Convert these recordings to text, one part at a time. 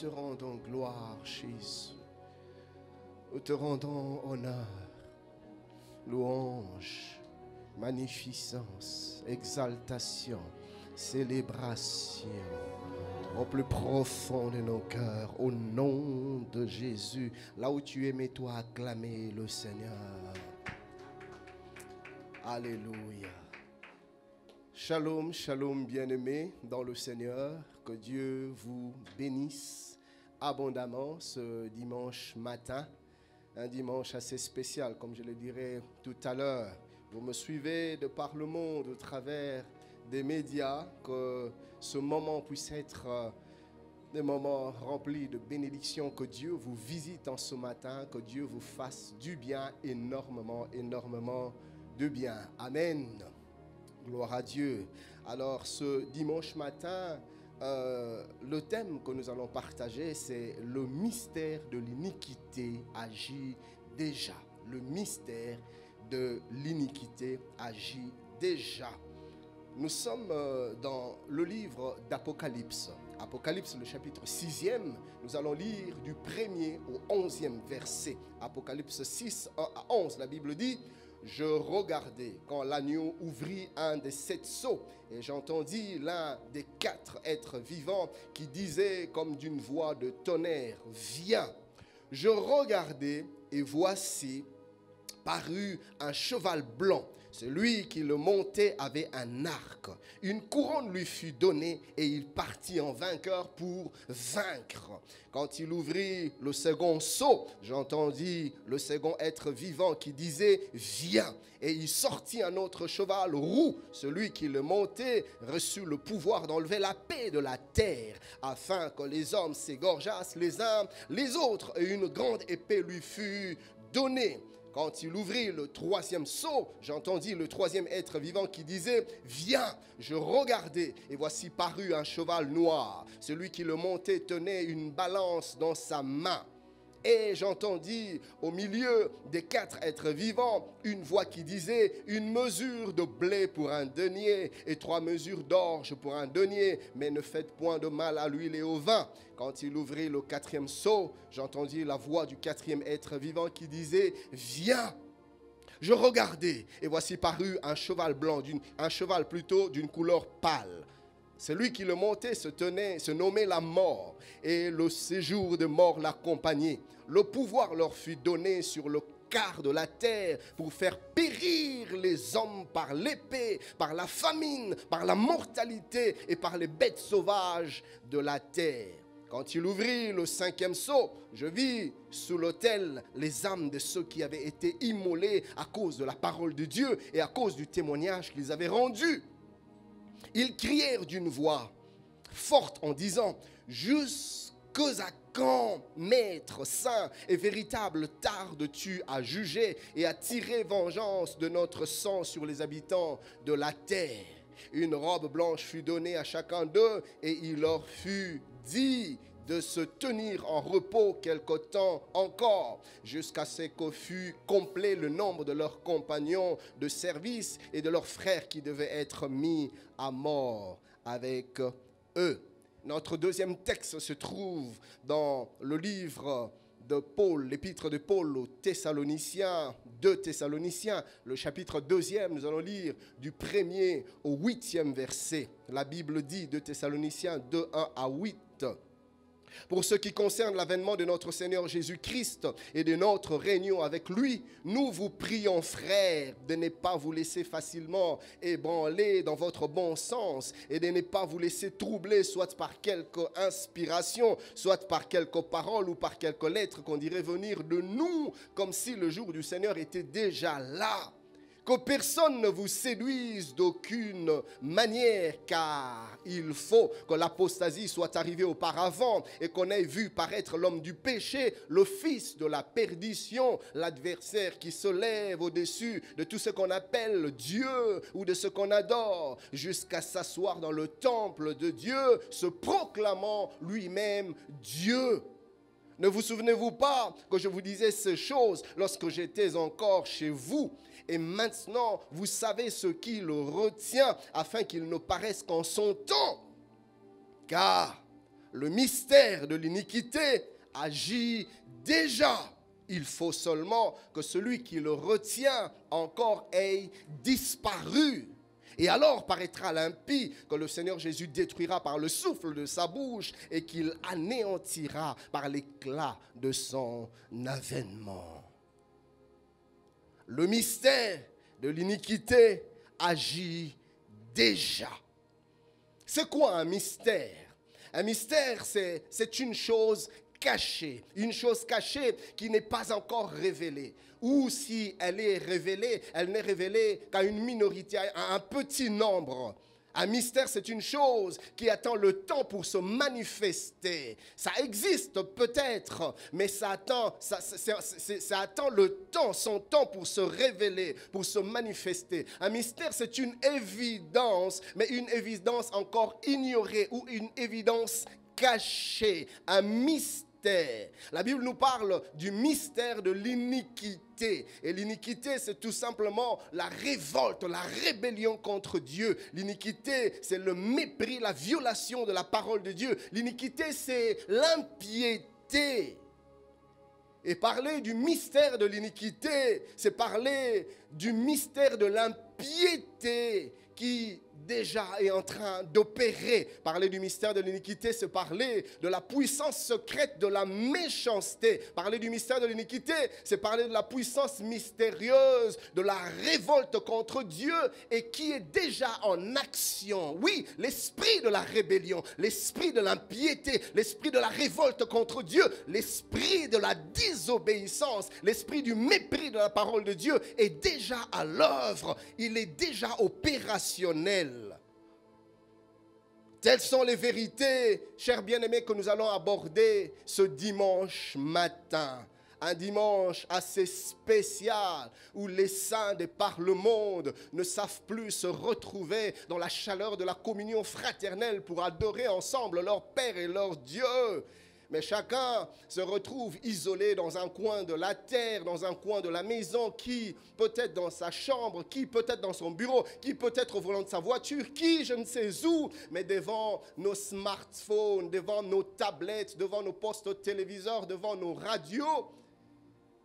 te rendons gloire, Jésus. Nous te rendons honneur, louange, magnificence, exaltation, célébration au plus profond de nos cœurs, au nom de Jésus. Là où tu es, mets-toi acclamer le Seigneur. Alléluia. Shalom, shalom bien-aimés dans le Seigneur. Que Dieu vous bénisse abondamment ce dimanche matin. Un dimanche assez spécial, comme je le dirai tout à l'heure. Vous me suivez de par le monde, au travers des médias, que ce moment puisse être des moments remplis de bénédictions, que Dieu vous visite en ce matin, que Dieu vous fasse du bien, énormément, énormément de bien. Amen. Gloire à Dieu. Alors ce dimanche matin, le thème que nous allons partager, c'est le mystère de l'iniquité agit déjà. Le mystère de l'iniquité agit déjà. Nous sommes dans le livre d'Apocalypse. Apocalypse, le chapitre 6e, nous allons lire du 1er au 11e verset. Apocalypse 6, 1 à 11, la Bible dit: je regardais quand l'agneau ouvrit un des 7 sceaux et j'entendis l'un des 4 êtres vivants qui disait comme d'une voix de tonnerre: viens. Je regardai et voici parut un cheval blanc. Celui qui le montait avait un arc. Une couronne lui fut donnée et il partit en vainqueur pour vaincre. Quand il ouvrit le second sceau, j'entendis le second être vivant qui disait: viens. Et il sortit un autre cheval roux. Celui qui le montait reçut le pouvoir d'enlever la paix de la terre, afin que les hommes s'égorgeassent les uns les autres. Et une grande épée lui fut donnée. Quand il ouvrit le 3e sceau, j'entendis le 3e être vivant qui disait: viens. Je regardai et voici parut un cheval noir. Celui qui le montait tenait une balance dans sa main. Et j'entendis au milieu des 4 êtres vivants une voix qui disait: une mesure de blé pour un denier et 3 mesures d'orge pour un denier, mais ne faites point de mal à l'huile et au vin. Quand il ouvrit le 4e sceau, j'entendis la voix du 4e être vivant qui disait: viens. Je regardai et voici parut un cheval blanc, un cheval plutôt d'une couleur pâle. Celui qui le montait se nommait la mort, et le séjour de mort l'accompagnait. Le pouvoir leur fut donné sur le quart de la terre pour faire périr les hommes par l'épée, par la famine, par la mortalité et par les bêtes sauvages de la terre. Quand il ouvrit le 5e sceau, je vis sous l'autel les âmes de ceux qui avaient été immolés à cause de la parole de Dieu et à cause du témoignage qu'ils avaient rendu. Ils crièrent d'une voix forte en disant: jusqu'à quand, Maître saint et véritable, tardes-tu à juger et à tirer vengeance de notre sang sur les habitants de la terre? Une robe blanche fut donnée à chacun d'eux et il leur fut dit de se tenir en repos quelque temps encore, jusqu'à ce que fût complet le nombre de leurs compagnons de service et de leurs frères qui devaient être mis à mort avec eux. Notre deuxième texte se trouve dans le livre de Paul, l'épître de Paul aux Thessaloniciens, 2 Thessaloniciens, le chapitre 2e, nous allons lire du 1er au 8e verset. La Bible dit, 2 Thessaloniciens 2, 1 à 8. Pour ce qui concerne l'avènement de notre Seigneur Jésus-Christ et de notre réunion avec lui, nous vous prions, frères, de ne pas vous laisser facilement ébranler dans votre bon sens et de ne pas vous laisser troubler soit par quelque inspiration, soit par quelques paroles ou par quelques lettres qu'on dirait venir de nous, comme si le jour du Seigneur était déjà là. Que personne ne vous séduise d'aucune manière, car il faut que l'apostasie soit arrivée auparavant et qu'on ait vu paraître l'homme du péché, le fils de la perdition, l'adversaire qui se lève au-dessus de tout ce qu'on appelle Dieu ou de ce qu'on adore, jusqu'à s'asseoir dans le temple de Dieu, se proclamant lui-même Dieu. Ne vous souvenez-vous pas que je vous disais ces choses lorsque j'étais encore chez vous? Et maintenant, vous savez ce qui le retient, afin qu'il ne paraisse qu'en son temps. Car Le mystère de l'iniquité agit déjà. Il faut seulement que celui qui le retient encore ait disparu. Et alors paraîtra l'impie que le Seigneur Jésus détruira par le souffle de sa bouche et qu'il anéantira par l'éclat de son avènement. Le mystère de l'iniquité agit déjà. C'est quoi un mystère? Un mystère, c'est une chose cachée qui n'est pas encore révélée. Ou si elle est révélée, elle n'est révélée qu'à une minorité, à un petit nombre. Un mystère, c'est une chose qui attend le temps pour se manifester. Ça existe peut-être, mais ça attend le temps, son temps pour se révéler, pour se manifester. Un mystère, c'est une évidence, mais une évidence encore ignorée ou une évidence cachée. Un mystère. La Bible nous parle du mystère de l'iniquité. Et l'iniquité, c'est tout simplement la révolte, la rébellion contre Dieu. L'iniquité, c'est le mépris, la violation de la parole de Dieu. L'iniquité, c'est l'impiété. Et parler du mystère de l'iniquité, c'est parler du mystère de l'impiété qui déjà est en train d'opérer. Parler du mystère de l'iniquité, c'est parler de la puissance secrète de la méchanceté. Parler du mystère de l'iniquité, c'est parler de la puissance mystérieuse de la révolte contre Dieu et qui est déjà en action. Oui, l'esprit de la rébellion, l'esprit de l'impiété, l'esprit de la révolte contre Dieu, l'esprit de la désobéissance, l'esprit du mépris de la parole de Dieu est déjà à l'œuvre. Il est déjà opérationnel. Telles sont les vérités, chers bien-aimés, que nous allons aborder ce dimanche matin. Un dimanche assez spécial où les saints de par le monde ne savent plus se retrouver dans la chaleur de la communion fraternelle pour adorer ensemble leur Père et leur Dieu. Mais chacun se retrouve isolé dans un coin de la terre, dans un coin de la maison, qui peut-être dans sa chambre, qui peut-être dans son bureau, qui peut-être au volant de sa voiture, qui je ne sais où, mais devant nos smartphones, devant nos tablettes, devant nos postes téléviseurs, devant nos radios,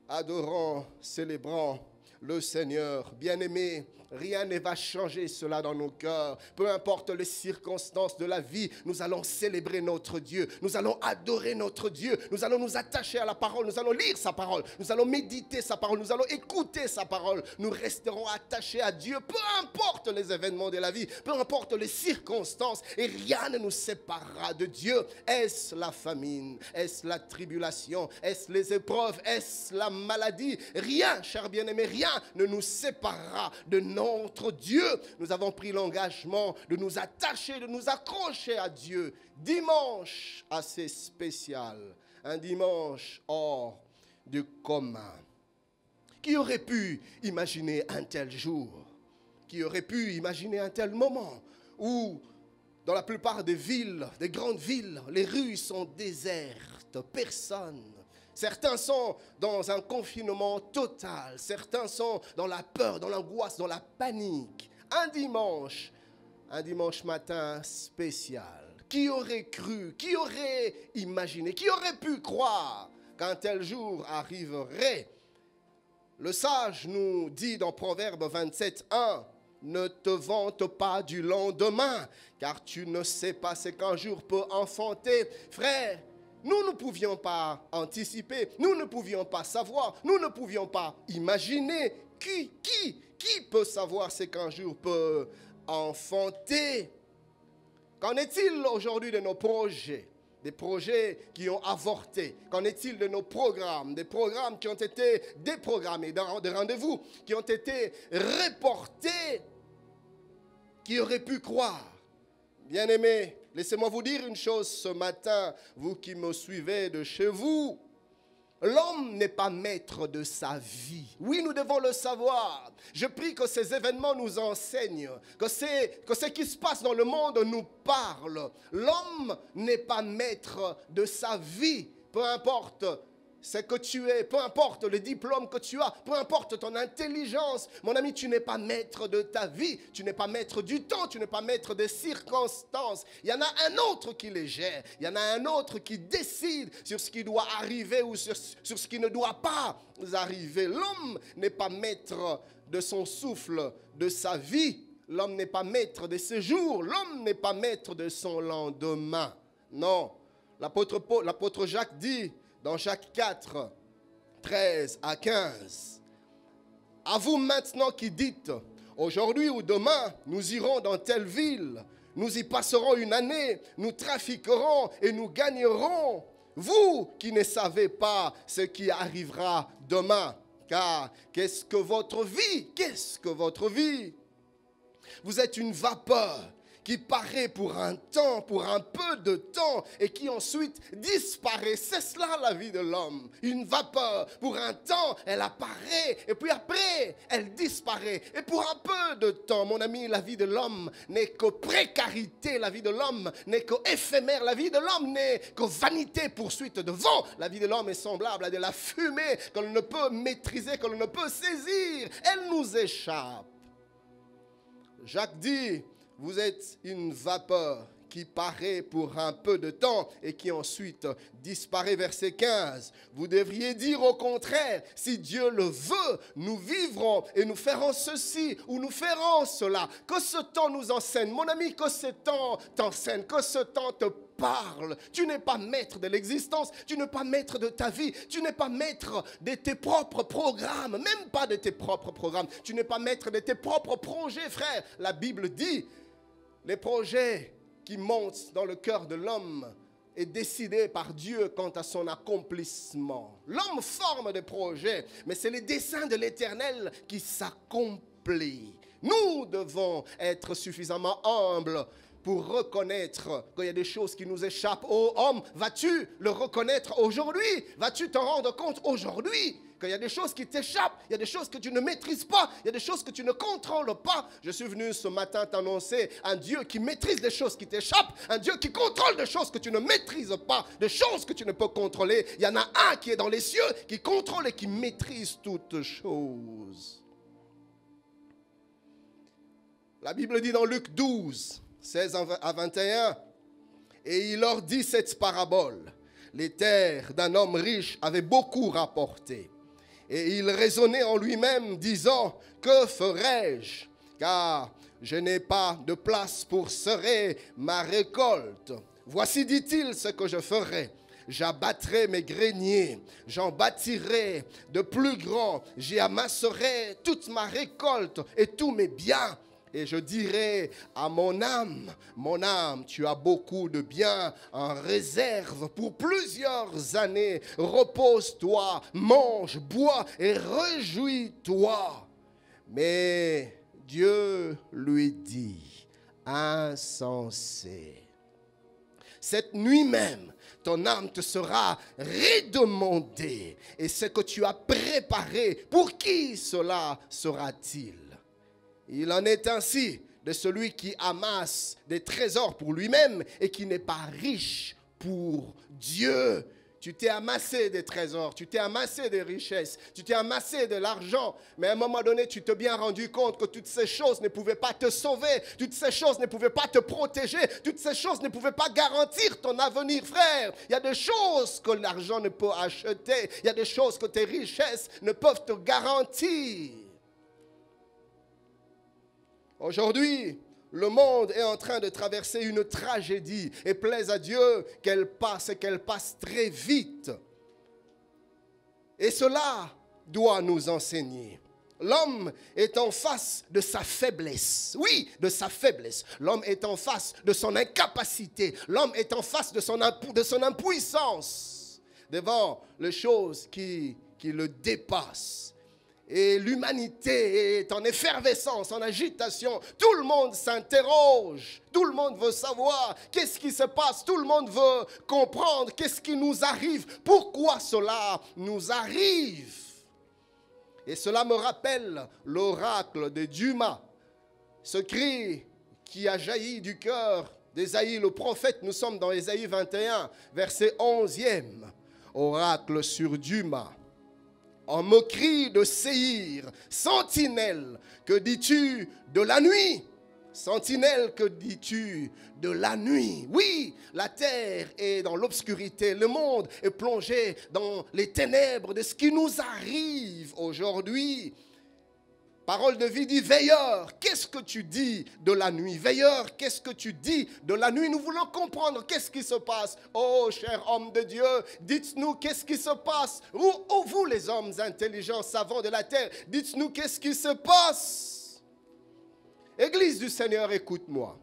adorant, célébrant le Seigneur. Bien-aimés, rien ne va changer cela dans nos cœurs. Peu importe les circonstances de la vie, nous allons célébrer notre Dieu. Nous allons adorer notre Dieu. Nous allons nous attacher à la parole. Nous allons lire sa parole. Nous allons méditer sa parole. Nous allons écouter sa parole. Nous resterons attachés à Dieu. Peu importe les événements de la vie. Peu importe les circonstances. Et rien ne nous séparera de Dieu. Est-ce la famine? Est-ce la tribulation? Est-ce les épreuves? Est-ce la maladie? Rien, chers bien-aimés, rien ne nous séparera de notre Dieu. Nous avons pris l'engagement de nous attacher, de nous accrocher à Dieu. Dimanche assez spécial, un dimanche hors du commun. Qui aurait pu imaginer un tel jour? Qui aurait pu imaginer un tel moment où, dans la plupart des villes, des grandes villes, les rues sont désertes, personne. Certains sont dans un confinement total. Certains sont dans la peur, dans l'angoisse, dans la panique. Un dimanche matin spécial. Qui aurait cru, qui aurait imaginé, qui aurait pu croire qu'un tel jour arriverait? Le sage nous dit dans Proverbe 27:1, « Ne te vante pas du lendemain, car tu ne sais pas ce qu'un jour peut enfanter. » Frère, nous ne pouvions pas anticiper, nous ne pouvions pas savoir, nous ne pouvions pas imaginer. Qui peut savoir ce qu'un jour peut enfanter? Qu'en est-il aujourd'hui de nos projets? Des projets qui ont avorté. Qu'en est-il de nos programmes? Des programmes qui ont été déprogrammés, des rendez-vous qui ont été reportés. Qui aurait pu croire? Bien-aimés, laissez-moi vous dire une chose ce matin, vous qui me suivez de chez vous. L'homme n'est pas maître de sa vie. Oui, nous devons le savoir. Je prie que ces événements nous enseignent, que ce qui se passe dans le monde nous parle. L'homme n'est pas maître de sa vie. Peu importe c'est que tu es, peu importe le diplôme que tu as, peu importe ton intelligence, mon ami, tu n'es pas maître de ta vie, tu n'es pas maître du temps, tu n'es pas maître des circonstances. Il y en a un autre qui les gère, il y en a un autre qui décide sur ce qui doit arriver ou sur ce qui ne doit pas arriver. L'homme n'est pas maître de son souffle, de sa vie. L'homme n'est pas maître de ses jours, l'homme n'est pas maître de son lendemain. Non, l'apôtre Jacques dit, dans Jacques 4, 13 à 15. À vous maintenant qui dites, aujourd'hui ou demain, nous irons dans telle ville, nous y passerons une année, nous trafiquerons et nous gagnerons. Vous qui ne savez pas ce qui arrivera demain, car qu'est-ce que votre vie? Qu'est-ce que votre vie? Vous êtes une vapeur qui paraît pour un temps, pour un peu de temps, et qui ensuite disparaît. C'est cela la vie de l'homme. Une vapeur, pour un temps, elle apparaît, et puis après, elle disparaît. Et pour un peu de temps, mon ami, la vie de l'homme n'est que précarité, la vie de l'homme n'est que éphémère, la vie de l'homme n'est que vanité, poursuite de vent. La vie de l'homme est semblable à de la fumée que l'on ne peut maîtriser, que l'on ne peut saisir. Elle nous échappe. Jacques dit, vous êtes une vapeur qui paraît pour un peu de temps et qui ensuite disparaît. Verset 15. Vous devriez dire au contraire, si Dieu le veut, nous vivrons et nous ferons ceci ou nous ferons cela. Que ce temps nous enseigne. Mon ami, que ce temps t'enseigne, que ce temps te parle. Tu n'es pas maître de l'existence, tu n'es pas maître de ta vie, tu n'es pas maître de tes propres programmes, même pas de tes propres programmes. Tu n'es pas maître de tes propres projets, frère. La Bible dit, les projets qui montent dans le cœur de l'homme est décidé par Dieu quant à son accomplissement. L'homme forme des projets, mais c'est les desseins de l'Éternel qui s'accomplissent. Nous devons être suffisamment humbles pour reconnaître qu'il y a des choses qui nous échappent. Oh homme, vas-tu le reconnaître aujourd'hui? Vas-tu te rendre compte aujourd'hui qu'il y a des choses qui t'échappent, il y a des choses que tu ne maîtrises pas, il y a des choses que tu ne contrôles pas? Je suis venu ce matin t'annoncer un Dieu qui maîtrise des choses qui t'échappent, un Dieu qui contrôle des choses que tu ne maîtrises pas, des choses que tu ne peux contrôler. Il y en a un qui est dans les cieux, qui contrôle et qui maîtrise toutes choses. La Bible dit dans Luc 12, 16 à 21, et il leur dit cette parabole. Les terres d'un homme riche avaient beaucoup rapporté. Et il raisonnait en lui-même, disant, que ferai-je? Car je n'ai pas de place pour serrer ma récolte. Voici, dit-il, ce que je ferai. J'abattrai mes greniers, j'en bâtirai de plus grands, j'y amasserai toute ma récolte et tous mes biens. Et je dirai à mon âme, tu as beaucoup de biens en réserve pour plusieurs années. Repose-toi, mange, bois et réjouis-toi. Mais Dieu lui dit, insensé, cette nuit même, ton âme te sera redemandée. Et ce que tu as préparé, pour qui cela sera-t-il? Il en est ainsi de celui qui amasse des trésors pour lui-même et qui n'est pas riche pour Dieu. Tu t'es amassé des trésors, tu t'es amassé des richesses, tu t'es amassé de l'argent. Mais à un moment donné, tu t'es bien rendu compte que toutes ces choses ne pouvaient pas te sauver, toutes ces choses ne pouvaient pas te protéger, toutes ces choses ne pouvaient pas garantir ton avenir, frère. Il y a des choses que l'argent ne peut acheter, il y a des choses que tes richesses ne peuvent te garantir. Aujourd'hui, le monde est en train de traverser une tragédie et plaise à Dieu qu'elle passe et qu'elle passe très vite. Et cela doit nous enseigner. L'homme est en face de sa faiblesse. Oui, de sa faiblesse. L'homme est en face de son incapacité. L'homme est en face de son impuissance devant les choses qui le dépassent. Et l'humanité est en effervescence, en agitation. Tout le monde s'interroge. Tout le monde veut savoir qu'est-ce qui se passe. Tout le monde veut comprendre qu'est-ce qui nous arrive. Pourquoi cela nous arrive? Et cela me rappelle l'oracle de Dumas. Ce cri qui a jailli du cœur d'Ésaïe le prophète. Nous sommes dans Ésaïe 21, verset 11e. oracle sur Duma, en moquerie de Séhir, sentinelle, que dis-tu de la nuit? Sentinelle, que dis-tu de la nuit? Oui, la terre est dans l'obscurité, le monde est plongé dans les ténèbres de ce qui nous arrive aujourd'hui. Parole de vie dit, veilleur, qu'est-ce que tu dis de la nuit? Veilleur, qu'est-ce que tu dis de la nuit? Nous voulons comprendre qu'est-ce qui se passe. Oh, cher homme de Dieu, dites-nous qu'est-ce qui se passe. Ou vous, les hommes intelligents, savants de la terre, dites-nous qu'est-ce qui se passe. Église du Seigneur, écoute-moi.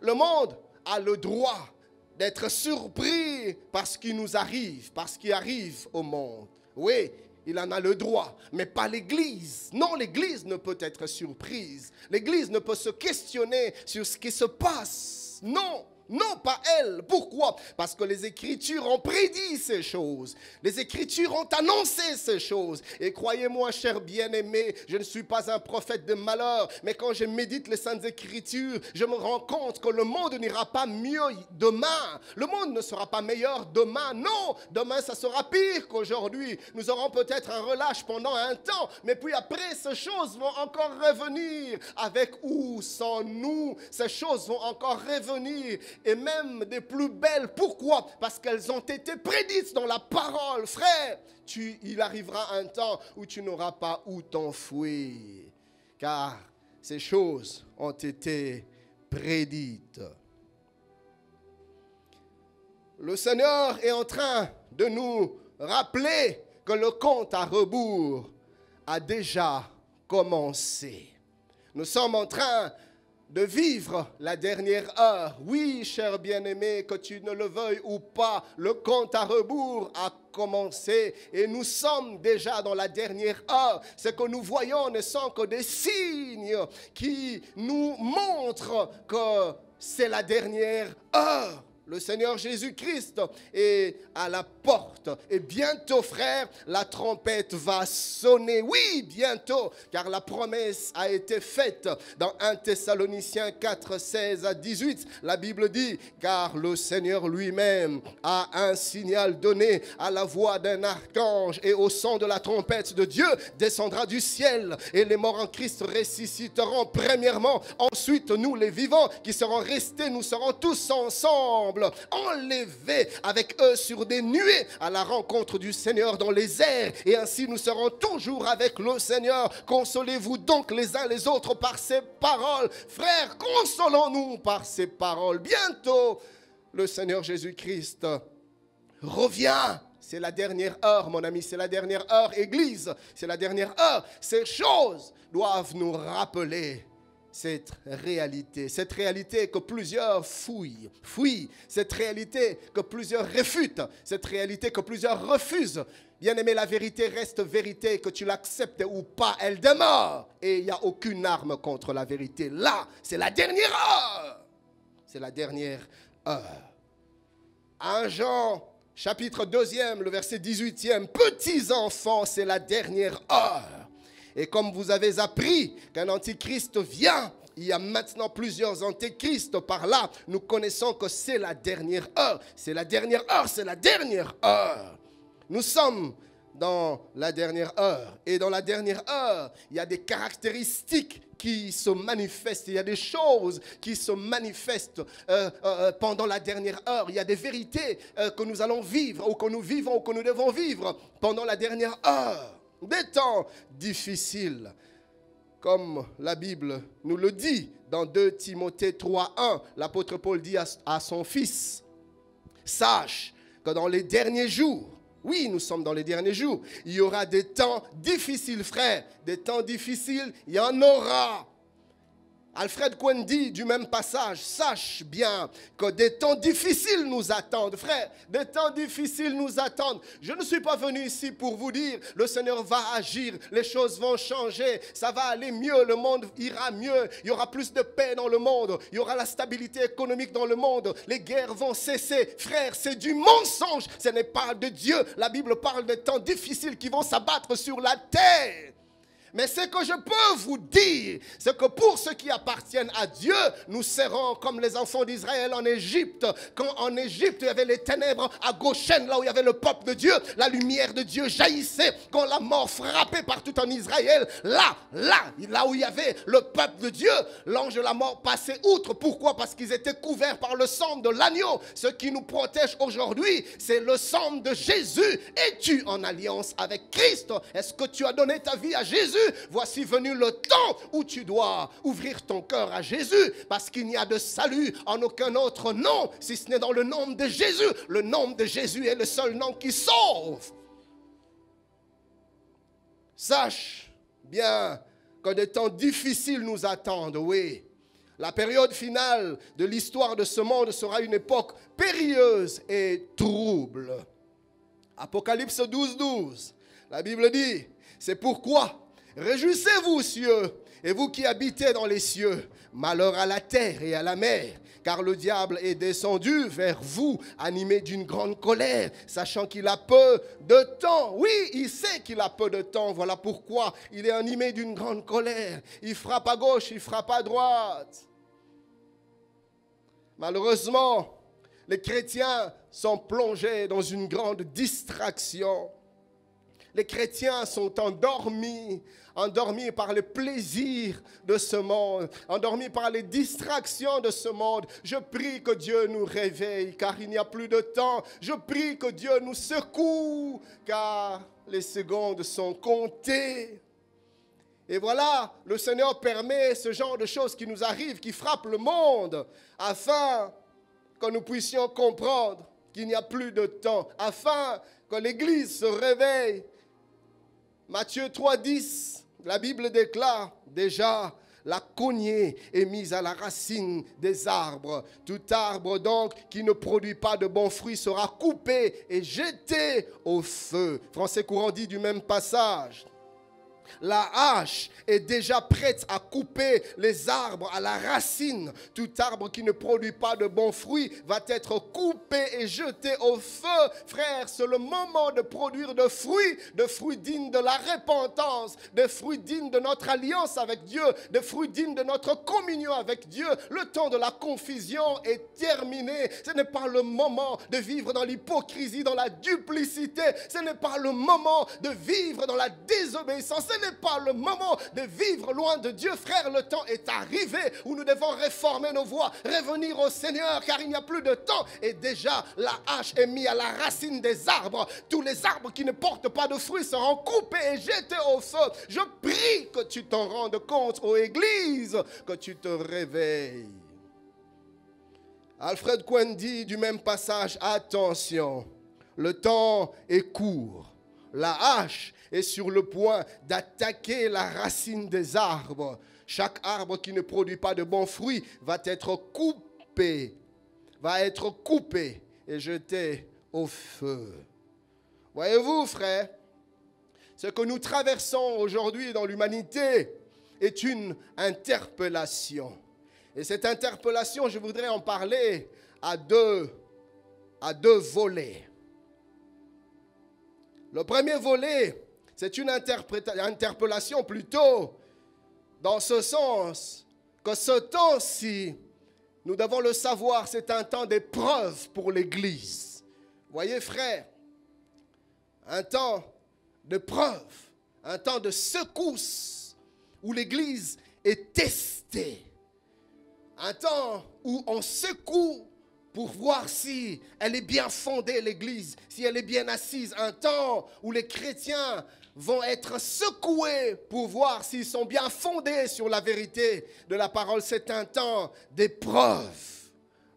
Le monde a le droit d'être surpris par ce qui nous arrive, par ce qui arrive au monde. Oui, il en a le droit, mais pas l'Église. Non, l'Église ne peut être surprise. L'Église ne peut se questionner sur ce qui se passe. Non. Non, pas elle. Pourquoi? Parce que les Écritures ont prédit ces choses. Les Écritures ont annoncé ces choses. Et croyez-moi, chers bien-aimés, je ne suis pas un prophète de malheur, mais quand je médite les Saintes Écritures, je me rends compte que le monde n'ira pas mieux demain. Le monde ne sera pas meilleur demain. Non, demain, ça sera pire qu'aujourd'hui. Nous aurons peut-être un relâche pendant un temps, mais puis après, ces choses vont encore revenir. Avec ou sans nous, ces choses vont encore revenir. Et même des plus belles. Pourquoi? Parce qu'elles ont été prédites dans la parole. Frère, il arrivera un temps où tu n'auras pas où t'enfouir. Car ces choses ont été prédites. Le Seigneur est en train de nous rappeler que le compte à rebours a déjà commencé. Nous sommes en train de vivre la dernière heure. Oui, cher bien-aimé, que tu ne le veuilles ou pas, le compte à rebours a commencé et nous sommes déjà dans la dernière heure. Ce que nous voyons ne sont que des signes qui nous montrent que c'est la dernière heure. Le Seigneur Jésus-Christ est à la porte. Et bientôt, frère, la trompette va sonner. Oui, bientôt, car la promesse a été faite. Dans 1 Thessaloniciens 4, 16 à 18, la Bible dit, car le Seigneur lui-même a un signal donné à la voix d'un archange et au son de la trompette de Dieu descendra du ciel. Et les morts en Christ ressusciteront premièrement. Ensuite, nous, les vivants qui serons restés, nous serons tous ensemble, enlevés avec eux sur des nuées à la rencontre du Seigneur dans les airs, et ainsi nous serons toujours avec le Seigneur. Consolez-vous donc les uns les autres par ces paroles. Frères, consolons-nous par ces paroles. Bientôt, le Seigneur Jésus-Christ revient. C'est la dernière heure, mon ami, c'est la dernière heure, Église, c'est la dernière heure. Ces choses doivent nous rappeler cette réalité que plusieurs fuient, cette réalité que plusieurs réfutent, cette réalité que plusieurs refusent. Bien-aimé, la vérité reste vérité, que tu l'acceptes ou pas, elle demeure. Et il n'y a aucune arme contre la vérité. Là, c'est la dernière heure. C'est la dernière heure. 1 Jean, chapitre 2, le verset 18, petits enfants, c'est la dernière heure. Et comme vous avez appris qu'un antichrist vient, il y a maintenant plusieurs antéchrists par là. Nous connaissons que c'est la dernière heure. C'est la dernière heure, c'est la dernière heure. Nous sommes dans la dernière heure. Et dans la dernière heure, il y a des caractéristiques qui se manifestent. Il y a des choses qui se manifestent pendant la dernière heure. Il y a des vérités que nous allons vivre, ou que nous vivons, ou que nous devons vivre pendant la dernière heure. Des temps difficiles, comme la Bible nous le dit dans 2 Timothée 3:1, l'apôtre Paul dit à son fils, sache que dans les derniers jours, oui, nous sommes dans les derniers jours, il y aura des temps difficiles, frère, des temps difficiles, il y en aura. Alfred Cohen dit du même passage, sache bien que des temps difficiles nous attendent. Frère, des temps difficiles nous attendent. Je ne suis pas venu ici pour vous dire, le Seigneur va agir, les choses vont changer, ça va aller mieux, le monde ira mieux, il y aura plus de paix dans le monde, il y aura la stabilité économique dans le monde, les guerres vont cesser. Frère, c'est du mensonge, ce n'est pas de Dieu. La Bible parle de temps difficiles qui vont s'abattre sur la terre. Mais ce que je peux vous dire, c'est que pour ceux qui appartiennent à Dieu, nous serons comme les enfants d'Israël en Égypte. Quand en Égypte, il y avait les ténèbres à Goshen, là où il y avait le peuple de Dieu, la lumière de Dieu jaillissait. Quand la mort frappait partout en Israël, là où il y avait le peuple de Dieu, l'ange de la mort passait outre. Pourquoi? Parce qu'ils étaient couverts par le sang de l'agneau. Ce qui nous protège aujourd'hui, c'est le sang de Jésus. Es-tu en alliance avec Christ? Est-ce que tu as donné ta vie à Jésus? Voici venu le temps où tu dois ouvrir ton cœur à Jésus, parce qu'il n'y a de salut en aucun autre nom, si ce n'est dans le nom de Jésus. Le nom de Jésus est le seul nom qui sauve. Sache bien que des temps difficiles nous attendent, oui. La période finale de l'histoire de ce monde sera une époque périlleuse et trouble. Apocalypse 12, 12. La Bible dit, c'est pourquoi réjouissez-vous, cieux, et vous qui habitez dans les cieux, malheur à la terre et à la mer, car le diable est descendu vers vous, animé d'une grande colère, sachant qu'il a peu de temps. Oui, il sait qu'il a peu de temps, voilà pourquoi il est animé d'une grande colère. Il frappe à gauche, il frappe à droite. Malheureusement, les chrétiens sont plongés dans une grande distraction. Les chrétiens sont endormis par les plaisirs de ce monde, endormis par les distractions de ce monde. Je prie que Dieu nous réveille, car il n'y a plus de temps. Je prie que Dieu nous secoue, car les secondes sont comptées. Et voilà, le Seigneur permet ce genre de choses qui nous arrivent, qui frappent le monde, afin que nous puissions comprendre qu'il n'y a plus de temps, afin que l'Église se réveille. Matthieu 3, 10, la Bible déclare déjà, la cognée est mise à la racine des arbres. Tout arbre donc qui ne produit pas de bons fruits sera coupé et jeté au feu. Français courant dit du même passage. La hache est déjà prête à couper les arbres à la racine. Tout arbre qui ne produit pas de bons fruits va être coupé et jeté au feu. Frère, c'est le moment de produire de fruits dignes de la repentance, de fruits dignes de notre alliance avec Dieu, de fruits dignes de notre communion avec Dieu. Le temps de la confusion est terminé. Ce n'est pas le moment de vivre dans l'hypocrisie, dans la duplicité. Ce n'est pas le moment de vivre dans la désobéissance. Ce n'est pas le moment de vivre loin de Dieu. Frère, le temps est arrivé où nous devons réformer nos voies, revenir au Seigneur, car il n'y a plus de temps. Et déjà, la hache est mise à la racine des arbres. Tous les arbres qui ne portent pas de fruits seront coupés et jetés au feu. Je prie que tu t'en rendes compte, ô Église, que tu te réveilles. Alfred Cohen dit du même passage, attention, le temps est court. La hache est sur le point d'attaquer la racine des arbres. Chaque arbre qui ne produit pas de bons fruits va être coupé et jeté au feu. Voyez-vous, frères, ce que nous traversons aujourd'hui dans l'humanité est une interpellation. Et cette interpellation, je voudrais en parler à deux volets. Le premier volet, c'est une interpellation plutôt dans ce sens que ce temps-ci, nous devons le savoir, c'est un temps d'épreuve pour l'Église. Voyez, frères, un temps d'épreuve, un temps de secousse où l'Église est testée. Un temps où on secoue pour voir si elle est bien fondée, l'Église, si elle est bien assise. Un temps où les chrétiens vont être secoués pour voir s'ils sont bien fondés sur la vérité de la parole. C'est un temps d'épreuve.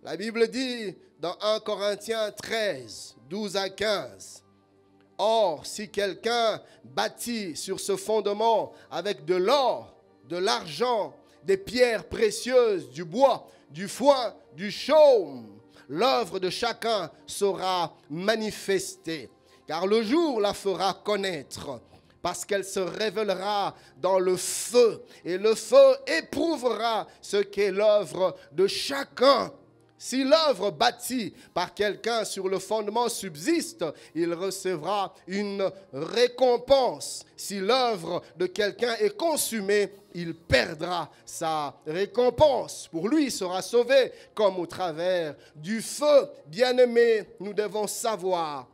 La Bible dit dans 1 Corinthiens 13, 12 à 15, « Or, si quelqu'un bâtit sur ce fondement avec de l'or, de l'argent, des pierres précieuses, du bois, du foin, du chaume, l'œuvre de chacun sera manifestée, car le jour la fera connaître, parce qu'elle se révélera dans le feu, et le feu éprouvera ce qu'est l'œuvre de chacun. Si l'œuvre bâtie par quelqu'un sur le fondement subsiste, il recevra une récompense. Si l'œuvre de quelqu'un est consumée, il perdra sa récompense. Pour lui, il sera sauvé comme au travers du feu. Bien-aimés, nous devons savoir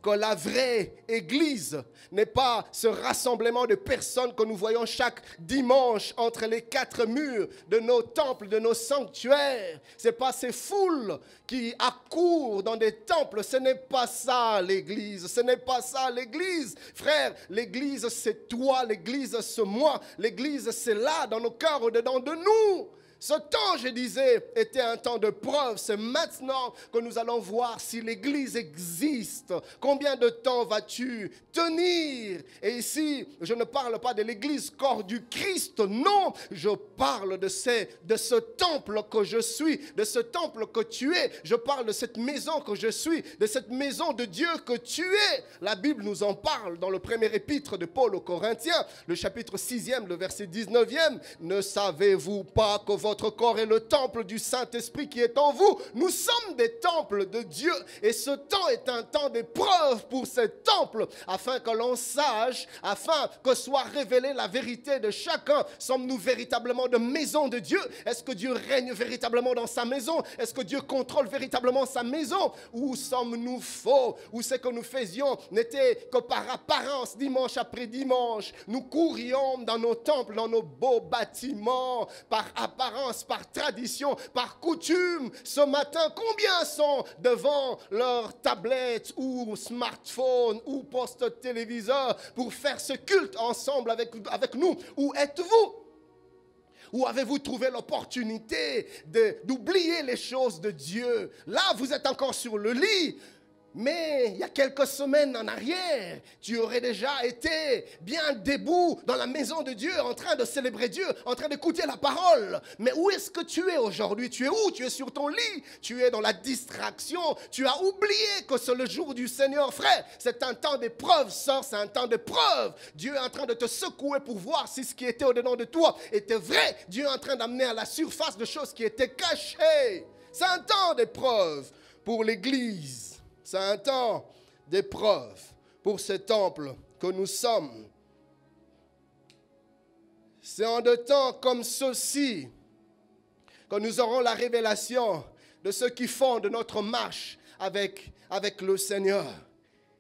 que la vraie Église n'est pas ce rassemblement de personnes que nous voyons chaque dimanche entre les quatre murs de nos temples, de nos sanctuaires. Ce n'est pas ces foules qui accourent dans des temples. Ce n'est pas ça l'Église. Ce n'est pas ça l'Église. Frère, l'Église c'est toi, l'Église c'est moi. L'Église c'est là, dans nos cœurs, au-dedans de nous. Ce temps, je disais, était un temps de preuve. C'est maintenant que nous allons voir si l'Église existe. Combien de temps vas-tu tenir? Et ici, je ne parle pas de l'Église corps du Christ. Non, je parle de ce temple que je suis, de ce temple que tu es. Je parle de cette maison que je suis, de cette maison de Dieu que tu es. La Bible nous en parle dans le premier épître de Paul aux Corinthiens, le chapitre 6e, le verset 19e. Ne savez-vous pas que votre corps est le temple du Saint-Esprit qui est en vous? Nous sommes des temples de Dieu et ce temps est un temps d'épreuve pour ce temple afin que l'on sache, afin que soit révélée la vérité de chacun. Sommes-nous véritablement de maison de Dieu? Est-ce que Dieu règne véritablement dans sa maison? Est-ce que Dieu contrôle véritablement sa maison? Ou sommes-nous faux? Ou ce que nous faisions n'était que par apparence, dimanche après dimanche? Nous courions dans nos temples, dans nos beaux bâtiments, par apparence, par tradition, par coutume. Ce matin, combien sont devant leur tablette ou smartphone ou poste téléviseur pour faire ce culte ensemble avec nous? Où êtes-vous? Ou avez-vous trouvé l'opportunité d'oublier les choses de Dieu? Là, vous êtes encore sur le lit. Mais il y a quelques semaines en arrière, tu aurais déjà été bien debout dans la maison de Dieu, en train de célébrer Dieu, en train d'écouter la parole. Mais où est-ce que tu es aujourd'hui? Tu es où? Tu es sur ton lit, tu es dans la distraction, tu as oublié que c'est le jour du Seigneur. Frère, c'est un temps d'épreuve, sœur, c'est un temps d'épreuve. Dieu est en train de te secouer pour voir si ce qui était au-dedans de toi était vrai. Dieu est en train d'amener à la surface des choses qui étaient cachées. C'est un temps d'épreuve pour l'Église. C'est un temps d'épreuve pour ce temple que nous sommes. C'est en de temps comme ceci que nous aurons la révélation de ce qui fonde notre marche avec le Seigneur.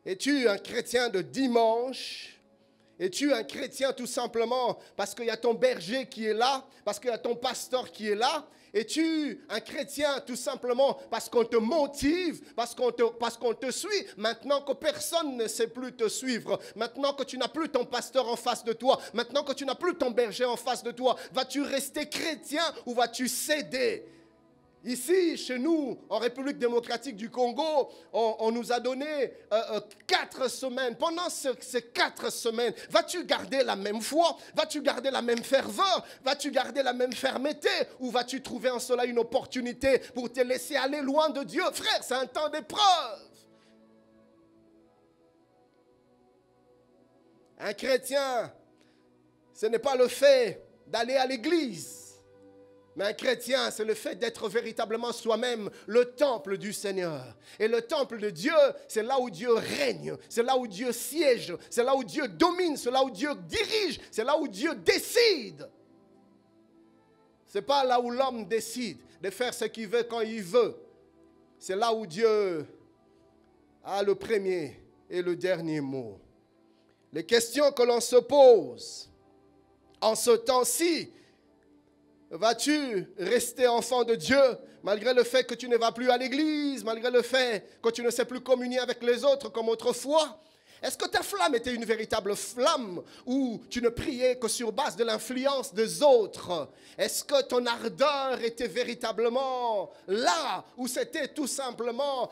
Es-tu un chrétien de dimanche? Es-tu un chrétien tout simplement parce qu'il y a ton berger qui est là, parce qu'il y a ton pasteur qui est là? Es-tu un chrétien tout simplement parce qu'on te motive, parce qu'on te suit, maintenant que personne ne sait plus te suivre, maintenant que tu n'as plus ton pasteur en face de toi, maintenant que tu n'as plus ton berger en face de toi, vas-tu rester chrétien ou vas-tu céder? Ici, chez nous, en République démocratique du Congo, on nous a donné 4 semaines. Pendant ces 4 semaines, vas-tu garder la même foi? Vas-tu garder la même ferveur? Vas-tu garder la même fermeté? Ou vas-tu trouver en cela une opportunité pour te laisser aller loin de Dieu? Frère, c'est un temps d'épreuve. Un chrétien, ce n'est pas le fait d'aller à l'église. Mais un chrétien, c'est le fait d'être véritablement soi-même le temple du Seigneur. Et le temple de Dieu, c'est là où Dieu règne, c'est là où Dieu siège, c'est là où Dieu domine, c'est là où Dieu dirige, c'est là où Dieu décide. Ce n'est pas là où l'homme décide de faire ce qu'il veut quand il veut. C'est là où Dieu a le premier et le dernier mot. Les questions que l'on se pose en ce temps-ci: vas-tu rester enfant de Dieu malgré le fait que tu ne vas plus à l'église, malgré le fait que tu ne sais plus communier avec les autres comme autrefois? Est-ce que ta flamme était une véritable flamme ou tu ne priais que sur base de l'influence des autres? Est-ce que ton ardeur était véritablement là ou c'était tout simplement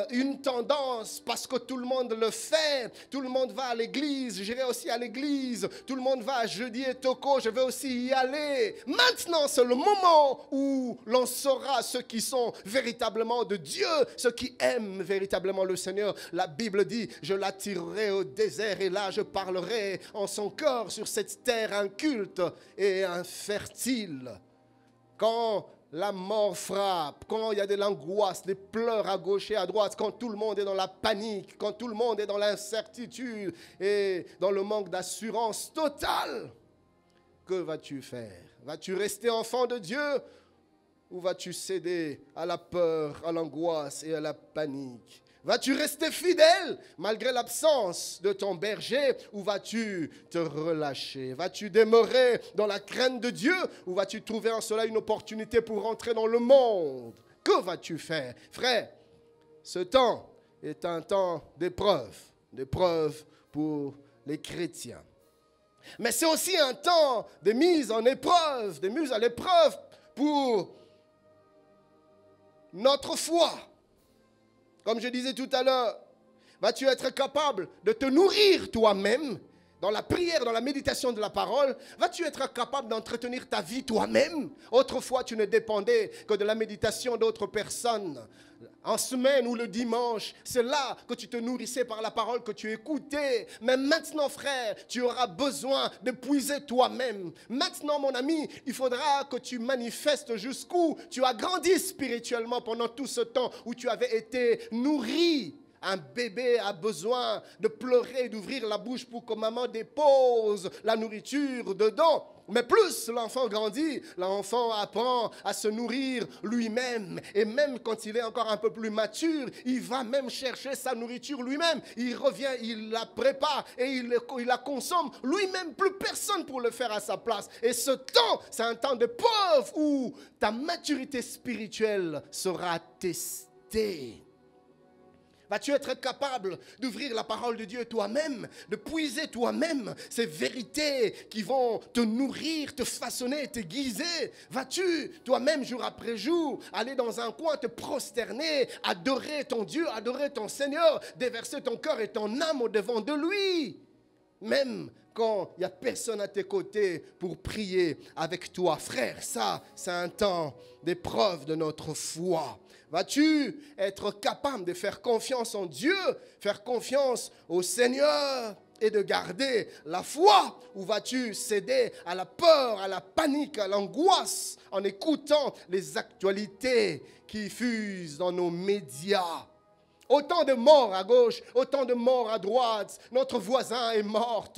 une tendance parce que tout le monde le fait? Tout le monde va à l'église, j'irai aussi à l'église. Tout le monde va à Jeudi et Toko, je vais aussi y aller. Maintenant, c'est le moment où l'on saura ceux qui sont véritablement de Dieu, ceux qui aiment véritablement le Seigneur. La Bible dit: je l'attirerai au désert et là je parlerai en son cœur sur cette terre inculte et infertile. Quand la mort frappe, quand il y a de l'angoisse, des pleurs à gauche et à droite, quand tout le monde est dans la panique, quand tout le monde est dans l'incertitude et dans le manque d'assurance totale, que vas-tu faire? Vas-tu rester enfant de Dieu ou vas-tu céder à la peur, à l'angoisse et à la panique? Vas-tu rester fidèle malgré l'absence de ton berger ou vas-tu te relâcher? Vas-tu demeurer dans la crainte de Dieu ou vas-tu trouver en cela une opportunité pour rentrer dans le monde? Que vas-tu faire? Frère, ce temps est un temps d'épreuve pour les chrétiens. Mais c'est aussi un temps de mise en épreuve, de mise à l'épreuve pour notre foi. Comme je disais tout à l'heure, vas-tu être capable de te nourrir toi-même dans la prière, dans la méditation de la parole? Vas-tu être capable d'entretenir ta vie toi-même? Autrefois, tu ne dépendais que de la méditation d'autres personnes. En semaine ou le dimanche, c'est là que tu te nourrissais par la parole que tu écoutais. Mais maintenant, frère, tu auras besoin de puiser toi-même. Maintenant, mon ami, il faudra que tu manifestes jusqu'où tu as grandi spirituellement pendant tout ce temps où tu avais été nourri. Un bébé a besoin de pleurer, d'ouvrir la bouche pour que maman dépose la nourriture dedans. Mais plus l'enfant grandit, l'enfant apprend à se nourrir lui-même. Et même quand il est encore un peu plus mature, il va même chercher sa nourriture lui-même. Il revient, il la prépare et il la consomme lui-même. Plus personne pour le faire à sa place. Et ce temps, c'est un temps de preuve où ta maturité spirituelle sera testée. Vas-tu être capable d'ouvrir la parole de Dieu toi-même, de puiser toi-même ces vérités qui vont te nourrir, te façonner, te guiser? Vas-tu toi-même, jour après jour, aller dans un coin, te prosterner, adorer ton Dieu, adorer ton Seigneur, déverser ton cœur et ton âme au-devant de lui? Même quand il n'y a personne à tes côtés pour prier avec toi. Frère, ça, c'est un temps d'épreuve de notre foi. Vas-tu être capable de faire confiance en Dieu, faire confiance au Seigneur et de garder la foi? Ou vas-tu céder à la peur, à la panique, à l'angoisse en écoutant les actualités qui fusent dans nos médias? Autant de morts à gauche, autant de morts à droite. Notre voisin est mort,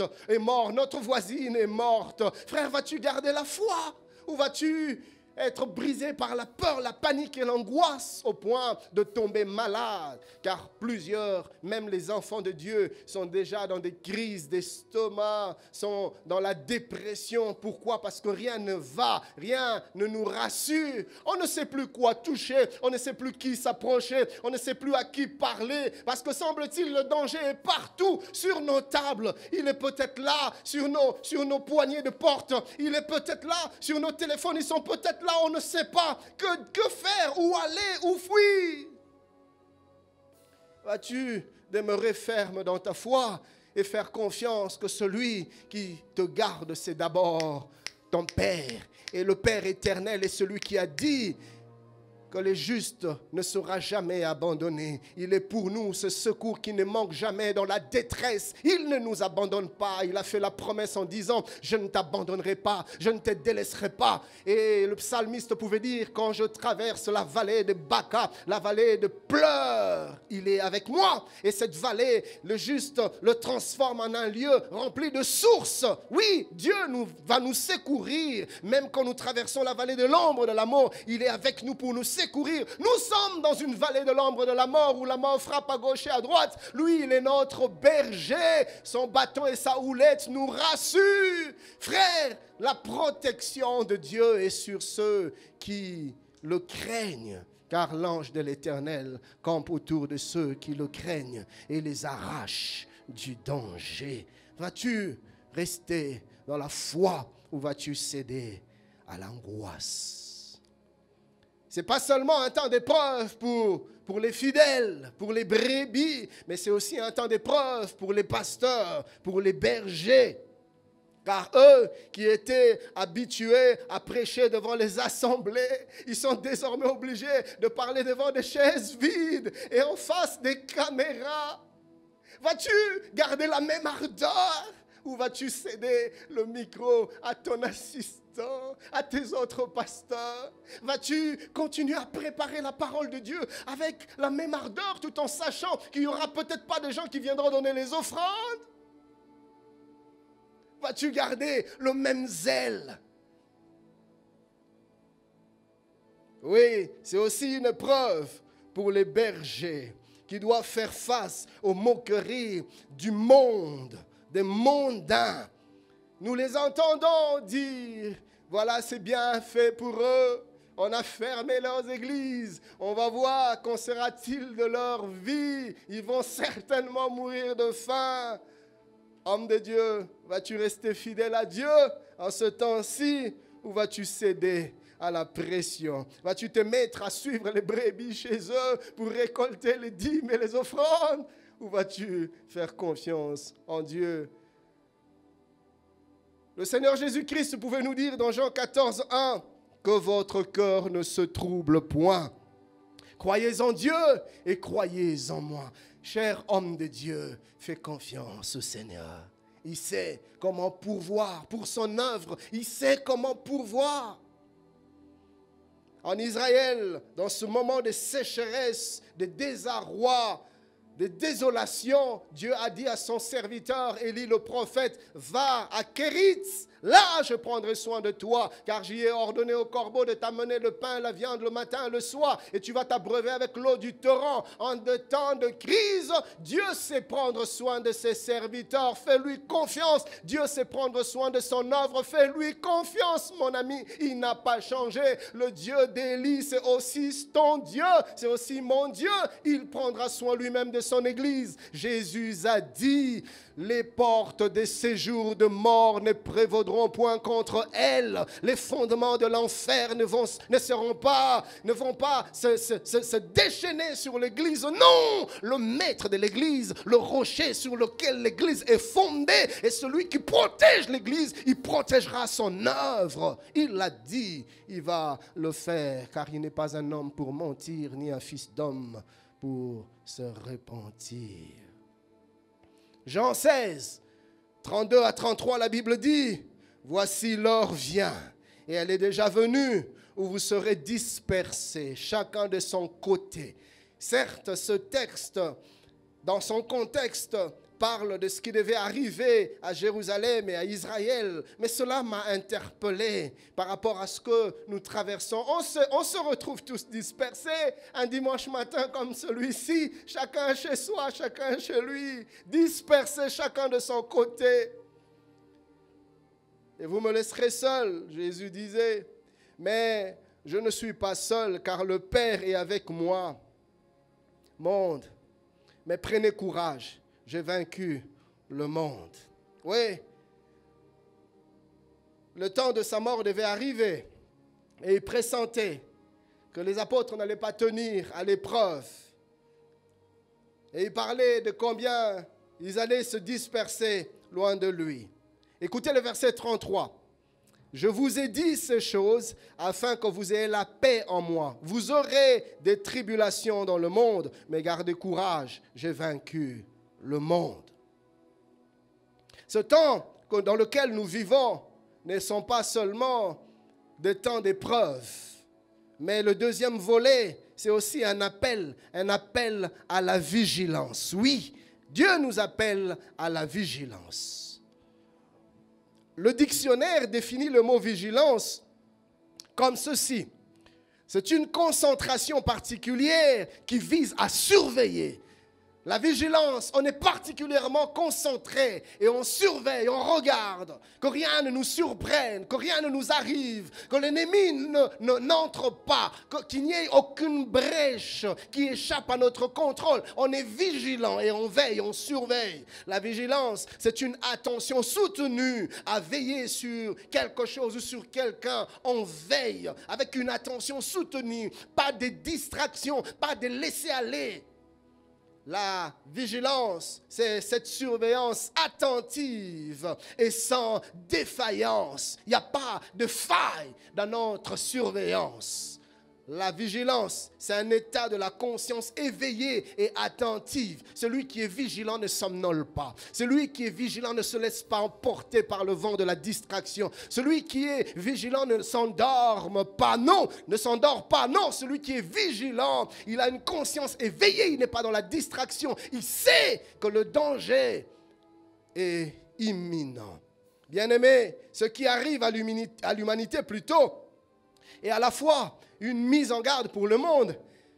notre voisine est morte. Frère, vas-tu garder la foi? Ou vas-tu être brisé par la peur, la panique et l'angoisse au point de tomber malade? Car plusieurs, même les enfants de Dieu, sont déjà dans des crises d'estomac, sont dans la dépression. Pourquoi? Parce que rien ne va, rien ne nous rassure. On ne sait plus quoi toucher, on ne sait plus qui s'approcher, on ne sait plus à qui parler. Parce que semble-t-il, le danger est partout sur nos tables. Il est peut-être là sur nos poignées de porte. Il est peut-être là sur nos téléphones. Ils sont peut-être là, on ne sait pas que faire, où aller, où fuir. Vas-tu demeurer ferme dans ta foi et faire confiance que celui qui te garde, c'est d'abord ton Père. Et le Père éternel est celui qui a dit que les justes ne sera jamais abandonné. Il est pour nous ce secours qui ne manque jamais dans la détresse. Il ne nous abandonne pas. Il a fait la promesse en disant, je ne t'abandonnerai pas, je ne te délaisserai pas. Et le psalmiste pouvait dire, quand je traverse la vallée de Baca, la vallée de pleurs, il est avec moi. Et cette vallée, le juste le transforme en un lieu rempli de sources. Oui, Dieu va nous secourir. Même quand nous traversons la vallée de l'ombre de la mort, il est avec nous pour nous secourir. Nous sommes dans une vallée de l'ombre de la mort où la mort frappe à gauche et à droite. Lui, il est notre berger. Son bâton et sa houlette nous rassurent. Frère, la protection de Dieu est sur ceux qui le craignent. Car l'ange de l'Éternel campe autour de ceux qui le craignent et les arrache du danger. Vas-tu rester dans la foi ou vas-tu céder à l'angoisse? Ce n'est pas seulement un temps d'épreuve pour les fidèles, pour les brebis, mais c'est aussi un temps d'épreuve pour les pasteurs, pour les bergers. Car eux qui étaient habitués à prêcher devant les assemblées, ils sont désormais obligés de parler devant des chaises vides et en face des caméras. Vas-tu garder la même ardeur? ou vas-tu céder le micro à ton assistant, à tes autres pasteurs? Vas-tu continuer à préparer la parole de Dieu avec la même ardeur tout en sachant qu'il n'y aura peut-être pas de gens qui viendront donner les offrandes? Vas-tu garder le même zèle? Oui, c'est aussi une épreuve pour les bergers qui doivent faire face aux moqueries du monde, des mondains. Nous les entendons dire, voilà, c'est bien fait pour eux. On a fermé leurs églises. On va voir qu'en sera-t-il de leur vie. Ils vont certainement mourir de faim. Homme de Dieu, vas-tu rester fidèle à Dieu en ce temps-ci ou vas-tu céder à la pression? Vas-tu te mettre à suivre les brebis chez eux pour récolter les dîmes et les offrandes? Ou vas-tu faire confiance en Dieu? Le Seigneur Jésus-Christ pouvait nous dire dans Jean 14, 1 que votre cœur ne se trouble point. Croyez en Dieu et croyez en moi. Cher homme de Dieu, fais confiance au Seigneur. Il sait comment pourvoir pour son œuvre. Il sait comment pourvoir. En Israël, dans ce moment de sécheresse, de désarroi, de désolation, Dieu a dit à son serviteur Élie le prophète, va à Kéritz, là je prendrai soin de toi, car j'y ai ordonné au corbeau de t'amener le pain, la viande le matin et le soir, et tu vas t'abreuver avec l'eau du torrent. En de temps de crise, Dieu sait prendre soin de ses serviteurs, fais-lui confiance. Dieu sait prendre soin de son œuvre, fais-lui confiance, mon ami. Il n'a pas changé. Le Dieu d'Élie, c'est aussi ton Dieu, c'est aussi mon Dieu. Il prendra soin lui-même de son Église. Jésus a dit, les portes des séjours de mort ne prévaudront point contre elle. Les fondements de l'enfer ne vont pas se déchaîner sur l'Église. Non, le maître de l'Église, le rocher sur lequel l'Église est fondée, et celui qui protège l'Église, il protégera son œuvre. Il l'a dit, il va le faire, car il n'est pas un homme pour mentir, ni un fils d'homme pour se repentir. Jean 16, 32 à 33, la Bible dit, voici l'heure vient, et elle est déjà venue, où vous serez dispersés, chacun de son côté. Certes, ce texte, dans son contexte, parle de ce qui devait arriver à Jérusalem et à Israël. Mais cela m'a interpellé par rapport à ce que nous traversons. On se retrouve tous dispersés un dimanche matin comme celui-ci, chacun chez soi, chacun chez lui, dispersés chacun de son côté. Et vous me laisserez seul, Jésus disait. Mais je ne suis pas seul, car le Père est avec moi. Monde, mais prenez courage. J'ai vaincu le monde. Oui, le temps de sa mort devait arriver. Et il pressentait que les apôtres n'allaient pas tenir à l'épreuve. Et il parlait de combien ils allaient se disperser loin de lui. Écoutez le verset 33. Je vous ai dit ces choses afin que vous ayez la paix en moi. Vous aurez des tribulations dans le monde, mais gardez courage, j'ai vaincu le monde. Ce temps dans lequel nous vivons ne sont pas seulement des temps d'épreuve, mais le deuxième volet, c'est aussi un appel à la vigilance. Oui, Dieu nous appelle à la vigilance. Le dictionnaire définit le mot vigilance comme ceci. C'est une concentration particulière qui vise à surveiller. La vigilance, on est particulièrement concentré et on surveille, on regarde, que rien ne nous surprenne, que rien ne nous arrive, que l'ennemi n'entre pas, qu'il n'y ait aucune brèche qui échappe à notre contrôle. On est vigilant et on veille, on surveille. La vigilance, c'est une attention soutenue à veiller sur quelque chose ou sur quelqu'un. On veille avec une attention soutenue, pas de distractions, pas de laisser aller. La vigilance, c'est cette surveillance attentive et sans défaillance. Il n'y a pas de faille dans notre surveillance. La vigilance, c'est un état de la conscience éveillée et attentive. Celui qui est vigilant ne somnole pas. Celui qui est vigilant ne se laisse pas emporter par le vent de la distraction. Celui qui est vigilant ne s'endorme pas. Non, ne s'endort pas. Non, celui qui est vigilant, il a une conscience éveillée. Il n'est pas dans la distraction. Il sait que le danger est imminent. Bien-aimés, ce qui arrive à l'humanité plutôt est à la fois une mise en garde pour le monde,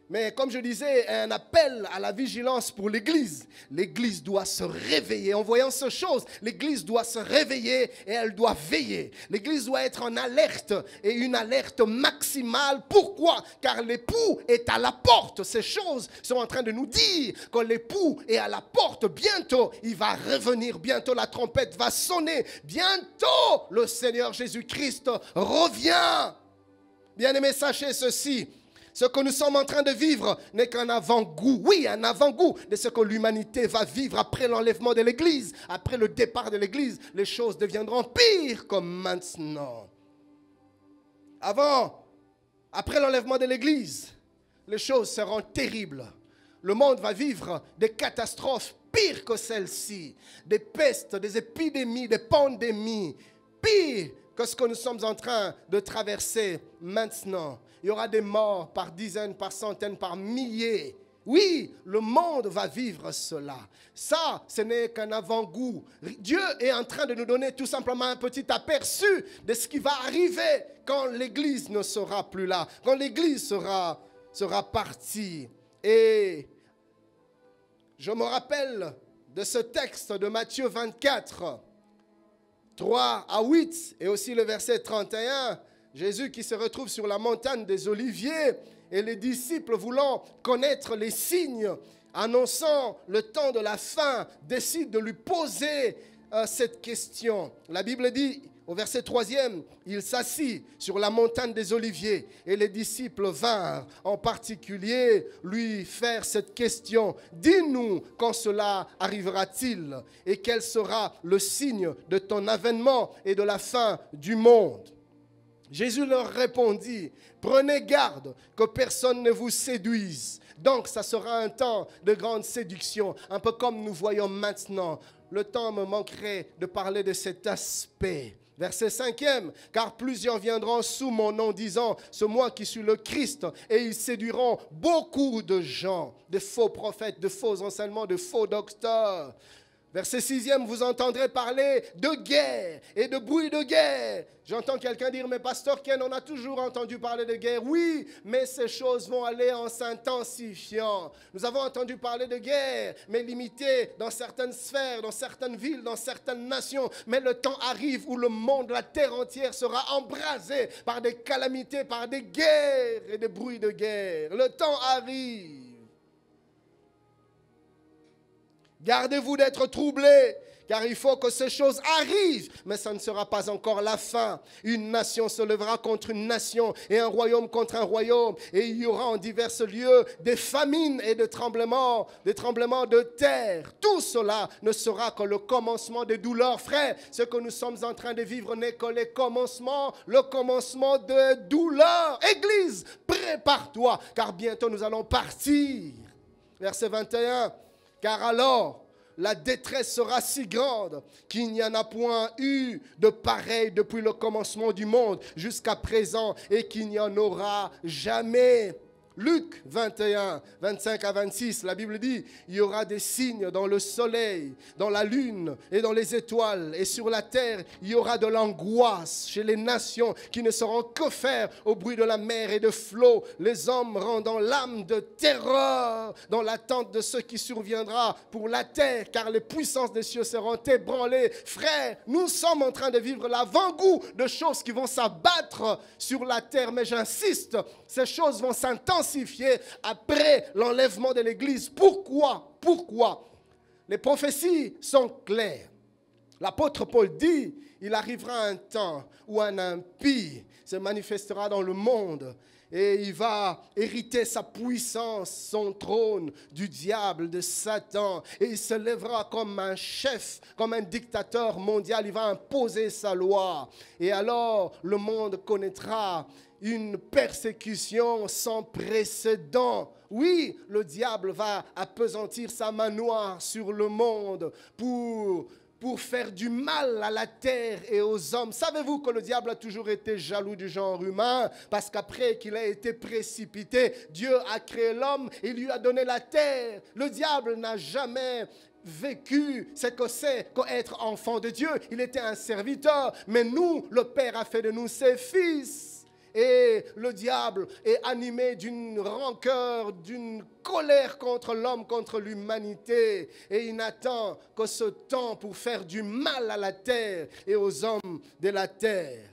mais comme je disais, un appel à la vigilance pour l'Église. L'Église doit se réveiller. En voyant ces choses, l'Église doit se réveiller et elle doit veiller. L'Église doit être en alerte et une alerte maximale. Pourquoi? Car l'époux est à la porte. Ces choses sont en train de nous dire que l'époux est à la porte. Bientôt, il va revenir. Bientôt, la trompette va sonner. Bientôt, le Seigneur Jésus-Christ revient. Bien-aimés, sachez ceci, ce que nous sommes en train de vivre n'est qu'un avant-goût, oui, un avant-goût de ce que l'humanité va vivre après l'enlèvement de l'Église, après le départ de l'Église. Les choses deviendront pires comme maintenant. Après l'enlèvement de l'Église, les choses seront terribles. Le monde va vivre des catastrophes pires que celles-ci, des pestes, des épidémies, des pandémies, pires que ce que nous sommes en train de traverser maintenant. Il y aura des morts par dizaines, par centaines, par milliers. Oui, le monde va vivre cela. Ça, ce n'est qu'un avant-goût. Dieu est en train de nous donner tout simplement un petit aperçu de ce qui va arriver quand l'Église ne sera plus là, quand l'Église sera partie. Et je me rappelle de ce texte de Matthieu 24, 3 à 8, et aussi le verset 31, Jésus qui se retrouve sur la montagne des Oliviers, et les disciples voulant connaître les signes, annonçant le temps de la fin, décident de lui poser cette question. La Bible dit, au verset 3e, il s'assit sur la montagne des Oliviers et les disciples vinrent en particulier lui faire cette question. Dis-nous quand cela arrivera-t-il et quel sera le signe de ton avènement et de la fin du monde? Jésus leur répondit, prenez garde que personne ne vous séduise. Donc ça sera un temps de grande séduction, un peu comme nous voyons maintenant. Le temps me manquerait de parler de cet aspect. Verset 5e, car plusieurs viendront sous mon nom disant, c'est moi qui suis le Christ, et ils séduiront beaucoup de gens, de faux prophètes, de faux enseignements, de faux docteurs. Verset 6e, vous entendrez parler de guerre et de bruit de guerre. J'entends quelqu'un dire, mais pasteur Ken, on a toujours entendu parler de guerre. Oui, mais ces choses vont aller en s'intensifiant. Nous avons entendu parler de guerre, mais limitée dans certaines sphères, dans certaines villes, dans certaines nations. Mais le temps arrive où le monde, la terre entière sera embrasé par des calamités, par des guerres et des bruits de guerre. Le temps arrive. Gardez-vous d'être troublés, car il faut que ces choses arrivent, mais ça ne sera pas encore la fin. Une nation se lèvera contre une nation et un royaume contre un royaume, et il y aura en divers lieux des famines et des tremblements de terre. Tout cela ne sera que le commencement des douleurs. Frères, ce que nous sommes en train de vivre n'est que le commencement de douleurs. Église, prépare-toi, car bientôt nous allons partir. Verset 21. Car alors, la détresse sera si grande qu'il n'y en a point eu de pareil depuis le commencement du monde jusqu'à présent et qu'il n'y en aura jamais. Luc 21, 25 à 26, la Bible dit, il y aura des signes dans le soleil, dans la lune et dans les étoiles. Et sur la terre, il y aura de l'angoisse chez les nations qui ne sauront que faire au bruit de la mer et de flots. Les hommes rendant l'âme de terreur dans l'attente de ce qui surviendra pour la terre, car les puissances des cieux seront ébranlées. Frères, nous sommes en train de vivre l'avant-goût de choses qui vont s'abattre sur la terre. Mais j'insiste, ces choses vont s'intensifier après l'enlèvement de l'Église. Pourquoi? Les prophéties sont claires. L'apôtre Paul dit, il arrivera un temps où un impie se manifestera dans le monde et il va hériter sa puissance, son trône du diable, de Satan. Et il se lèvera comme un chef, comme un dictateur mondial. Il va imposer sa loi. Et alors le monde connaîtra une persécution sans précédent. Oui, le diable va appesantir sa main noire sur le monde pour faire du mal à la terre et aux hommes. Savez-vous que le diable a toujours été jaloux du genre humain? Parce qu'après qu'il a été précipité, Dieu a créé l'homme et lui a donné la terre. Le diable n'a jamais vécu ce que c'est qu'être enfant de Dieu. Il était un serviteur, mais nous, le Père a fait de nous ses fils. Et le diable est animé d'une rancœur, d'une colère contre l'homme, contre l'humanité. Et il n'attend que ce temps pour faire du mal à la terre et aux hommes de la terre.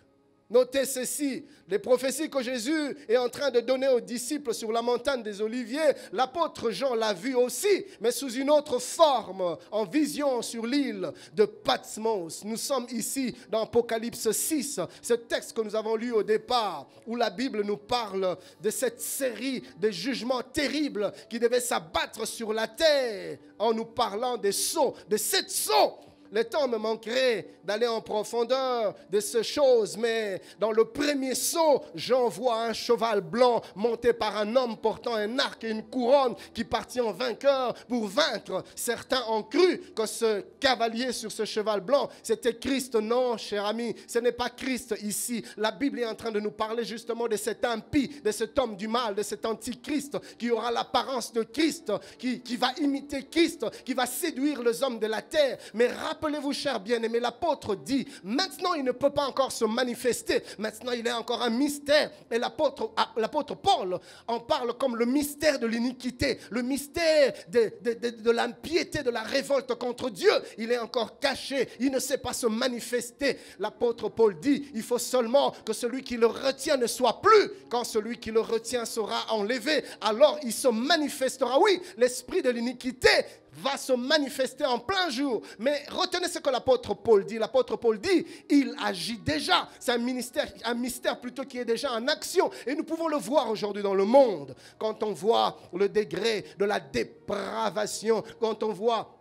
Notez ceci, les prophéties que Jésus est en train de donner aux disciples sur la montagne des Oliviers, l'apôtre Jean l'a vu aussi, mais sous une autre forme, en vision sur l'île de Patmos. Nous sommes ici dans Apocalypse 6, ce texte que nous avons lu au départ, où la Bible nous parle de cette série de jugements terribles qui devaient s'abattre sur la terre, en nous parlant des sceaux, de 7 sceaux. Le temps me manquerait d'aller en profondeur de ces choses, mais dans le premier sceau, j'en vois un cheval blanc monté par un homme portant un arc et une couronne qui partit en vainqueur pour vaincre. Certains ont cru que ce cavalier sur ce cheval blanc, c'était Christ. Non, cher ami, ce n'est pas Christ ici. La Bible est en train de nous parler justement de cet impie, de cet homme du mal, de cet antichrist qui aura l'apparence de Christ, qui va imiter Christ, qui va séduire les hommes de la terre. Mais rappelez-vous, cher bien-aimé, l'apôtre dit, maintenant il ne peut pas encore se manifester, maintenant il est encore un mystère. Et l'apôtre Paul en parle comme le mystère de l'iniquité, le mystère de l'impiété, de la révolte contre Dieu. Il est encore caché, il ne sait pas se manifester. L'apôtre Paul dit, il faut seulement que celui qui le retient ne soit plus. Quand celui qui le retient sera enlevé, alors il se manifestera. Oui, l'esprit de l'iniquité va se manifester en plein jour. Mais retenez ce que l'apôtre Paul dit. L'apôtre Paul dit, il agit déjà. C'est un mystère plutôt qui est déjà en action. Et nous pouvons le voir aujourd'hui dans le monde. Quand on voit le degré de la dépravation, quand on voit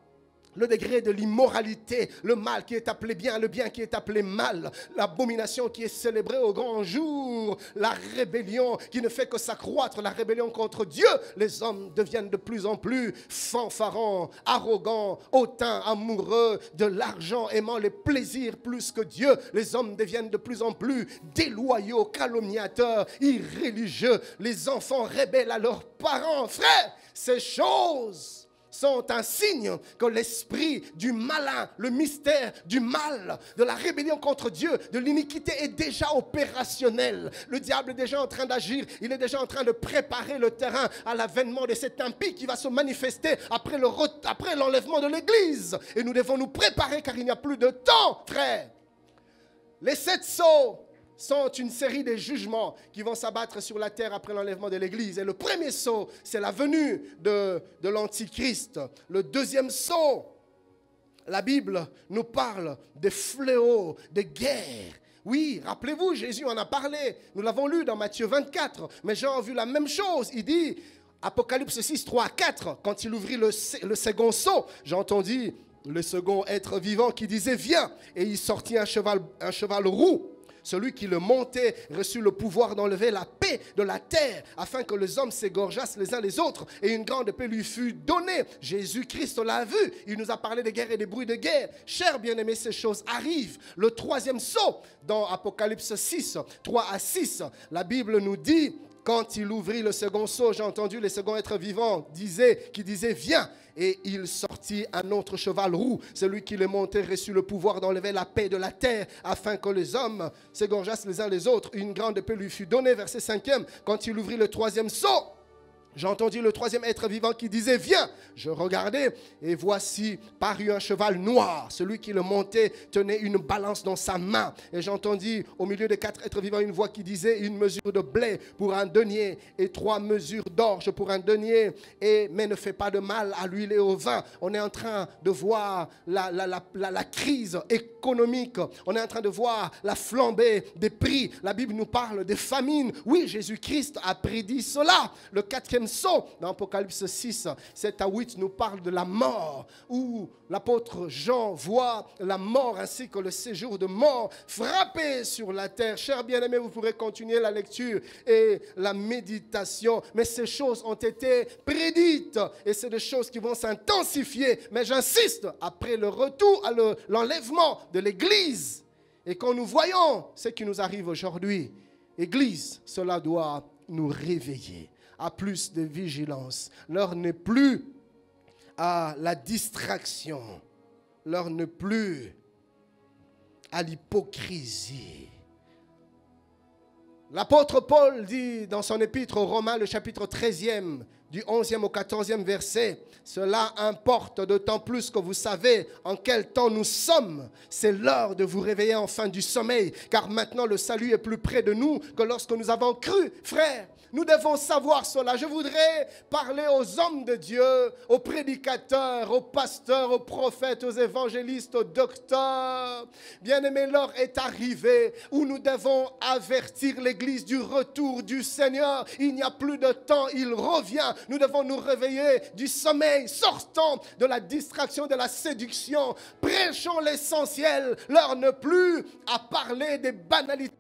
le degré de l'immoralité, le mal qui est appelé bien, le bien qui est appelé mal, l'abomination qui est célébrée au grand jour, la rébellion qui ne fait que s'accroître, la rébellion contre Dieu. Les hommes deviennent de plus en plus fanfarons, arrogants, hautains, amoureux de l'argent, aimant les plaisirs plus que Dieu. Les hommes deviennent de plus en plus déloyaux, calomniateurs, irréligieux. Les enfants rebelles à leurs parents. Frères, ces choses sont un signe que l'esprit du malin, le mystère du mal, de la rébellion contre Dieu, de l'iniquité est déjà opérationnel. Le diable est déjà en train d'agir, il est déjà en train de préparer le terrain à l'avènement de cet impie qui va se manifester après l'enlèvement de l'Église. Et nous devons nous préparer car il n'y a plus de temps, frères. Les 7 sceaux sont une série de jugements qui vont s'abattre sur la terre après l'enlèvement de l'Église. Et le premier sceau, c'est la venue de l'Antichrist. Le deuxième sceau, la Bible nous parle de fléaux, de guerre. Oui, rappelez-vous, Jésus en a parlé. Nous l'avons lu dans Matthieu 24. Mais Jean a vu la même chose. Il dit, Apocalypse 6, 3 à 4, quand il ouvrit le second sceau, j'ai entendu le second être vivant qui disait, viens. Et il sortit un cheval roux. Celui qui le montait reçut le pouvoir d'enlever la paix de la terre, afin que les hommes s'égorgeassent les uns les autres, et une grande paix lui fut donnée. Jésus-Christ l'a vu, il nous a parlé des guerres et des bruits de guerre. Chers bien-aimés, ces choses arrivent. Le troisième sceau, dans Apocalypse 6, 3 à 6, la Bible nous dit, quand il ouvrit le second sceau, j'ai entendu les seconds êtres vivants qui disaient, viens. Et il sortit un autre cheval roux. Celui qui le montait reçut le pouvoir d'enlever la paix de la terre, afin que les hommes s'égorgeassent les uns les autres. Une grande paix lui fut donnée. Verset 5e, quand il ouvrit le troisième sceau, J'ai entendu le troisième être vivant qui disait, viens. Je regardais et voici parut un cheval noir. Celui qui le montait tenait une balance dans sa main. Et j'ai entendu au milieu des 4 êtres vivants une voix qui disait, une mesure de blé pour un denier et 3 mesures d'orge pour un denier. Mais ne fais pas de mal à l'huile et au vin. On est en train de voir la crise économique. On est en train de voir la flambée des prix. La Bible nous parle des famines. Oui, Jésus-Christ a prédit cela. Le 4e saut dans Apocalypse 6, 7 à 8 nous parle de la mort, où l'apôtre Jean voit la mort ainsi que le séjour de mort frapper sur la terre. Chers bien-aimés, vous pourrez continuer la lecture et la méditation, mais ces choses ont été prédites et c'est des choses qui vont s'intensifier. Mais j'insiste, après le retour à l'enlèvement de l'Église, et quand nous voyons ce qui nous arrive aujourd'hui, Église, cela doit nous réveiller à plus de vigilance. L'heure n'est plus à la distraction. L'heure n'est plus à l'hypocrisie. L'apôtre Paul dit dans son épître aux Romains, le chapitre 13e, du 11e au 14e verset, « Cela importe d'autant plus que vous savez en quel temps nous sommes. C'est l'heure de vous réveiller enfin du sommeil, car maintenant le salut est plus près de nous que lorsque nous avons cru. Frères, nous devons savoir cela. » Je voudrais parler aux hommes de Dieu, aux prédicateurs, aux pasteurs, aux prophètes, aux évangélistes, aux docteurs. Bien-aimés, l'heure est arrivée où nous devons avertir l'Église du retour du Seigneur. Il n'y a plus de temps, il revient. Nous devons nous réveiller du sommeil, sortons de la distraction, de la séduction. Prêchons l'essentiel. L'heure n'est plus à parler des banalités.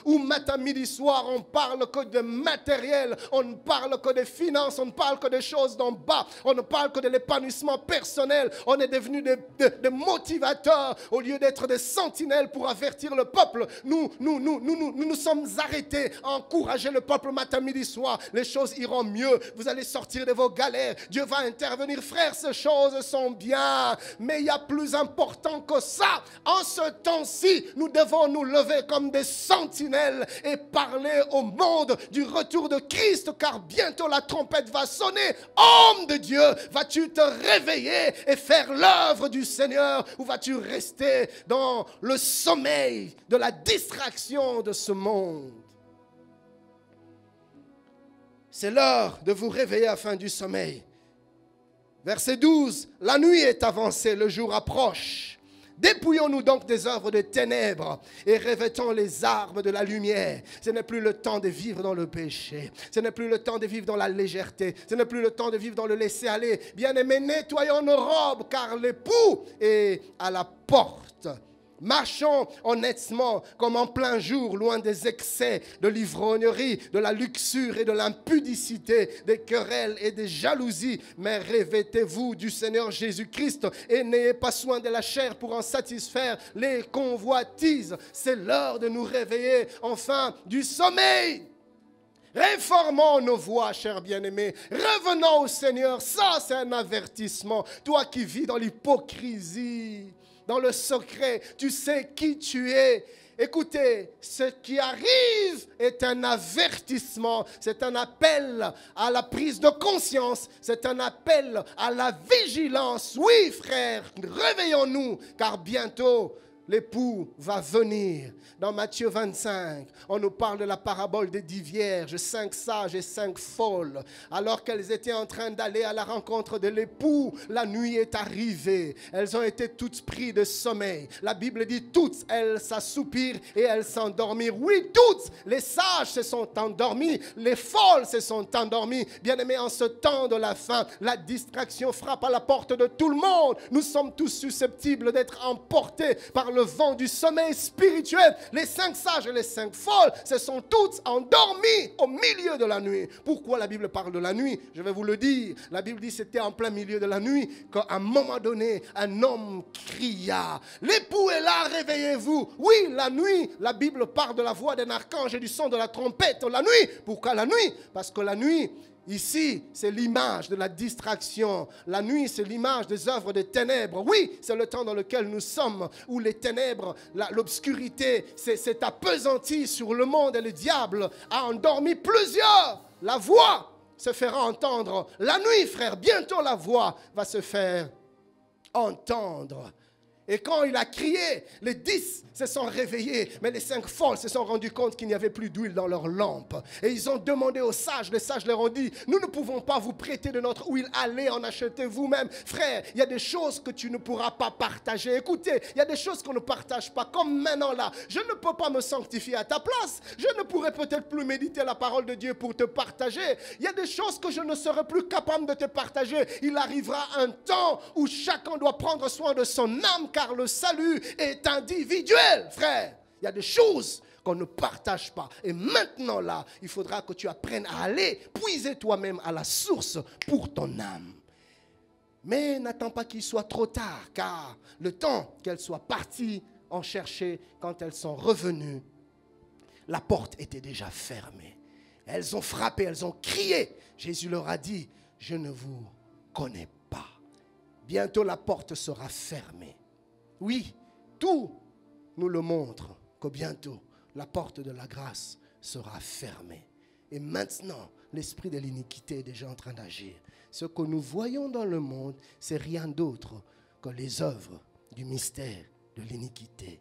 Où matin, midi, soir, on parle que de matériel, on ne parle que des finances, on ne parle que des choses d'en bas, on ne parle que de l'épanouissement personnel. On est devenus des motivateurs au lieu d'être des sentinelles pour avertir le peuple. Nous sommes arrêtés à encourager le peuple matin, midi, soir. Les choses iront mieux, vous allez sortir de vos galères, Dieu va intervenir. Frères, ces choses sont bien, mais il y a plus important que ça. En ce temps-ci, nous devons nous lever comme des sentinelles et parler au monde du retour de Christ, car bientôt la trompette va sonner. Homme de Dieu, vas-tu te réveiller et faire l'œuvre du Seigneur, ou vas-tu rester dans le sommeil de la distraction de ce monde? C'est l'heure de vous réveiller afin du sommeil. Verset 12, la nuit est avancée, le jour approche. Dépouillons-nous donc des œuvres de ténèbres et revêtons les armes de la lumière. Ce n'est plus le temps de vivre dans le péché. Ce n'est plus le temps de vivre dans la légèreté. Ce n'est plus le temps de vivre dans le laisser-aller. Bien-aimés, nettoyons nos robes, car l'époux est à la porte. Marchons honnêtement comme en plein jour, loin des excès, de l'ivrognerie, de la luxure et de l'impudicité, des querelles et des jalousies. Mais revêtez-vous du Seigneur Jésus-Christ et n'ayez pas soin de la chair pour en satisfaire les convoitises. C'est l'heure de nous réveiller enfin du sommeil. Réformons nos voies, chers bien-aimés. Revenons au Seigneur. Ça, c'est un avertissement. Toi qui vis dans l'hypocrisie, dans le secret, tu sais qui tu es. Écoutez, ce qui arrive est un avertissement, c'est un appel à la prise de conscience, c'est un appel à la vigilance. Oui, frères, réveillons-nous, car bientôt l'époux va venir. Dans Matthieu 25, on nous parle de la parabole des 10 vierges, 5 sages et 5 folles. Alors qu'elles étaient en train d'aller à la rencontre de l'époux, la nuit est arrivée. Elles ont été toutes prises de sommeil. La Bible dit toutes, elles s'assoupirent et elles s'endormirent. Oui, toutes, les sages se sont endormis, les folles se sont endormies. Bien-aimés, en ce temps de la fin, la distraction frappe à la porte de tout le monde. Nous sommes tous susceptibles d'être emportés par le vent du sommeil spirituel. Les 5 sages et les 5 folles se sont toutes endormies au milieu de la nuit. Pourquoi la Bible parle de la nuit? Je vais vous le dire. La Bible dit que c'était en plein milieu de la nuit qu'à un moment donné, un homme cria. L'époux est là, réveillez-vous. Oui, la nuit, la Bible parle de la voix d'un archange et du son de la trompette. La nuit, pourquoi la nuit? Parce que la nuit, ici, c'est l'image de la distraction. La nuit, c'est l'image des œuvres des ténèbres. Oui, c'est le temps dans lequel nous sommes, où les ténèbres, l'obscurité s'est appesantie sur le monde et le diable a endormi plusieurs. La voix se fera entendre la nuit, frère. Bientôt la voix va se faire entendre. Et quand il a crié, les 10 se sont réveillés, mais les 5 folles se sont rendus compte qu'il n'y avait plus d'huile dans leur lampe. Et ils ont demandé aux sages, les sages leur ont dit, nous ne pouvons pas vous prêter de notre huile, allez en acheter vous-même. Frère, il y a des choses que tu ne pourras pas partager. Écoutez, il y a des choses qu'on ne partage pas, comme maintenant là. Je ne peux pas me sanctifier à ta place. Je ne pourrai peut-être plus méditer la parole de Dieu pour te partager. Il y a des choses que je ne serai plus capable de te partager. Il arrivera un temps où chacun doit prendre soin de son âme, car le salut est individuel, frère. Il y a des choses qu'on ne partage pas. Et maintenant là, il faudra que tu apprennes à aller puiser toi-même à la source pour ton âme. Mais n'attends pas qu'il soit trop tard, car le temps qu'elles soient parties en chercher, quand elles sont revenues, la porte était déjà fermée. Elles ont frappé, elles ont crié. Jésus leur a dit, je ne vous connais pas. Bientôt la porte sera fermée. Oui, tout nous le montre que bientôt la porte de la grâce sera fermée. Et maintenant, l'esprit de l'iniquité est déjà en train d'agir. Ce que nous voyons dans le monde, c'est rien d'autre que les œuvres du mystère de l'iniquité,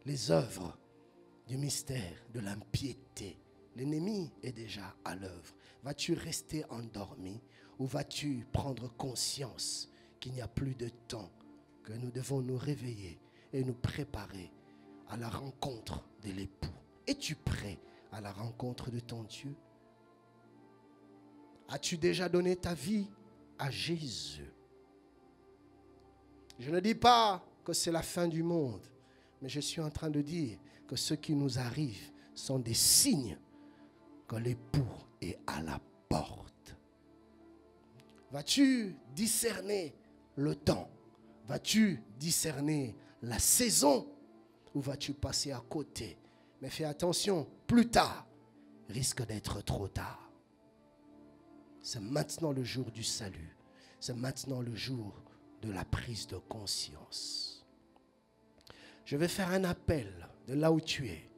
les œuvres du mystère de l'impiété. L'ennemi est déjà à l'œuvre. Vas-tu rester endormi ou vas-tu prendre conscience qu'il n'y a plus de temps, que nous devons nous réveiller et nous préparer à la rencontre de l'époux? Es-tu prêt à la rencontre de ton Dieu? As-tu déjà donné ta vie à Jésus? Je ne dis pas que c'est la fin du monde, mais je suis en train de dire que ce qui nous arrive sont des signes que l'époux est à la porte. Vas-tu discerner le temps? Vas-tu discerner la saison ou vas-tu passer à côté? Mais fais attention, plus tard risque d'être trop tard. C'est maintenant le jour du salut. C'est maintenant le jour de la prise de conscience. Je vais faire un appel de là où tu es,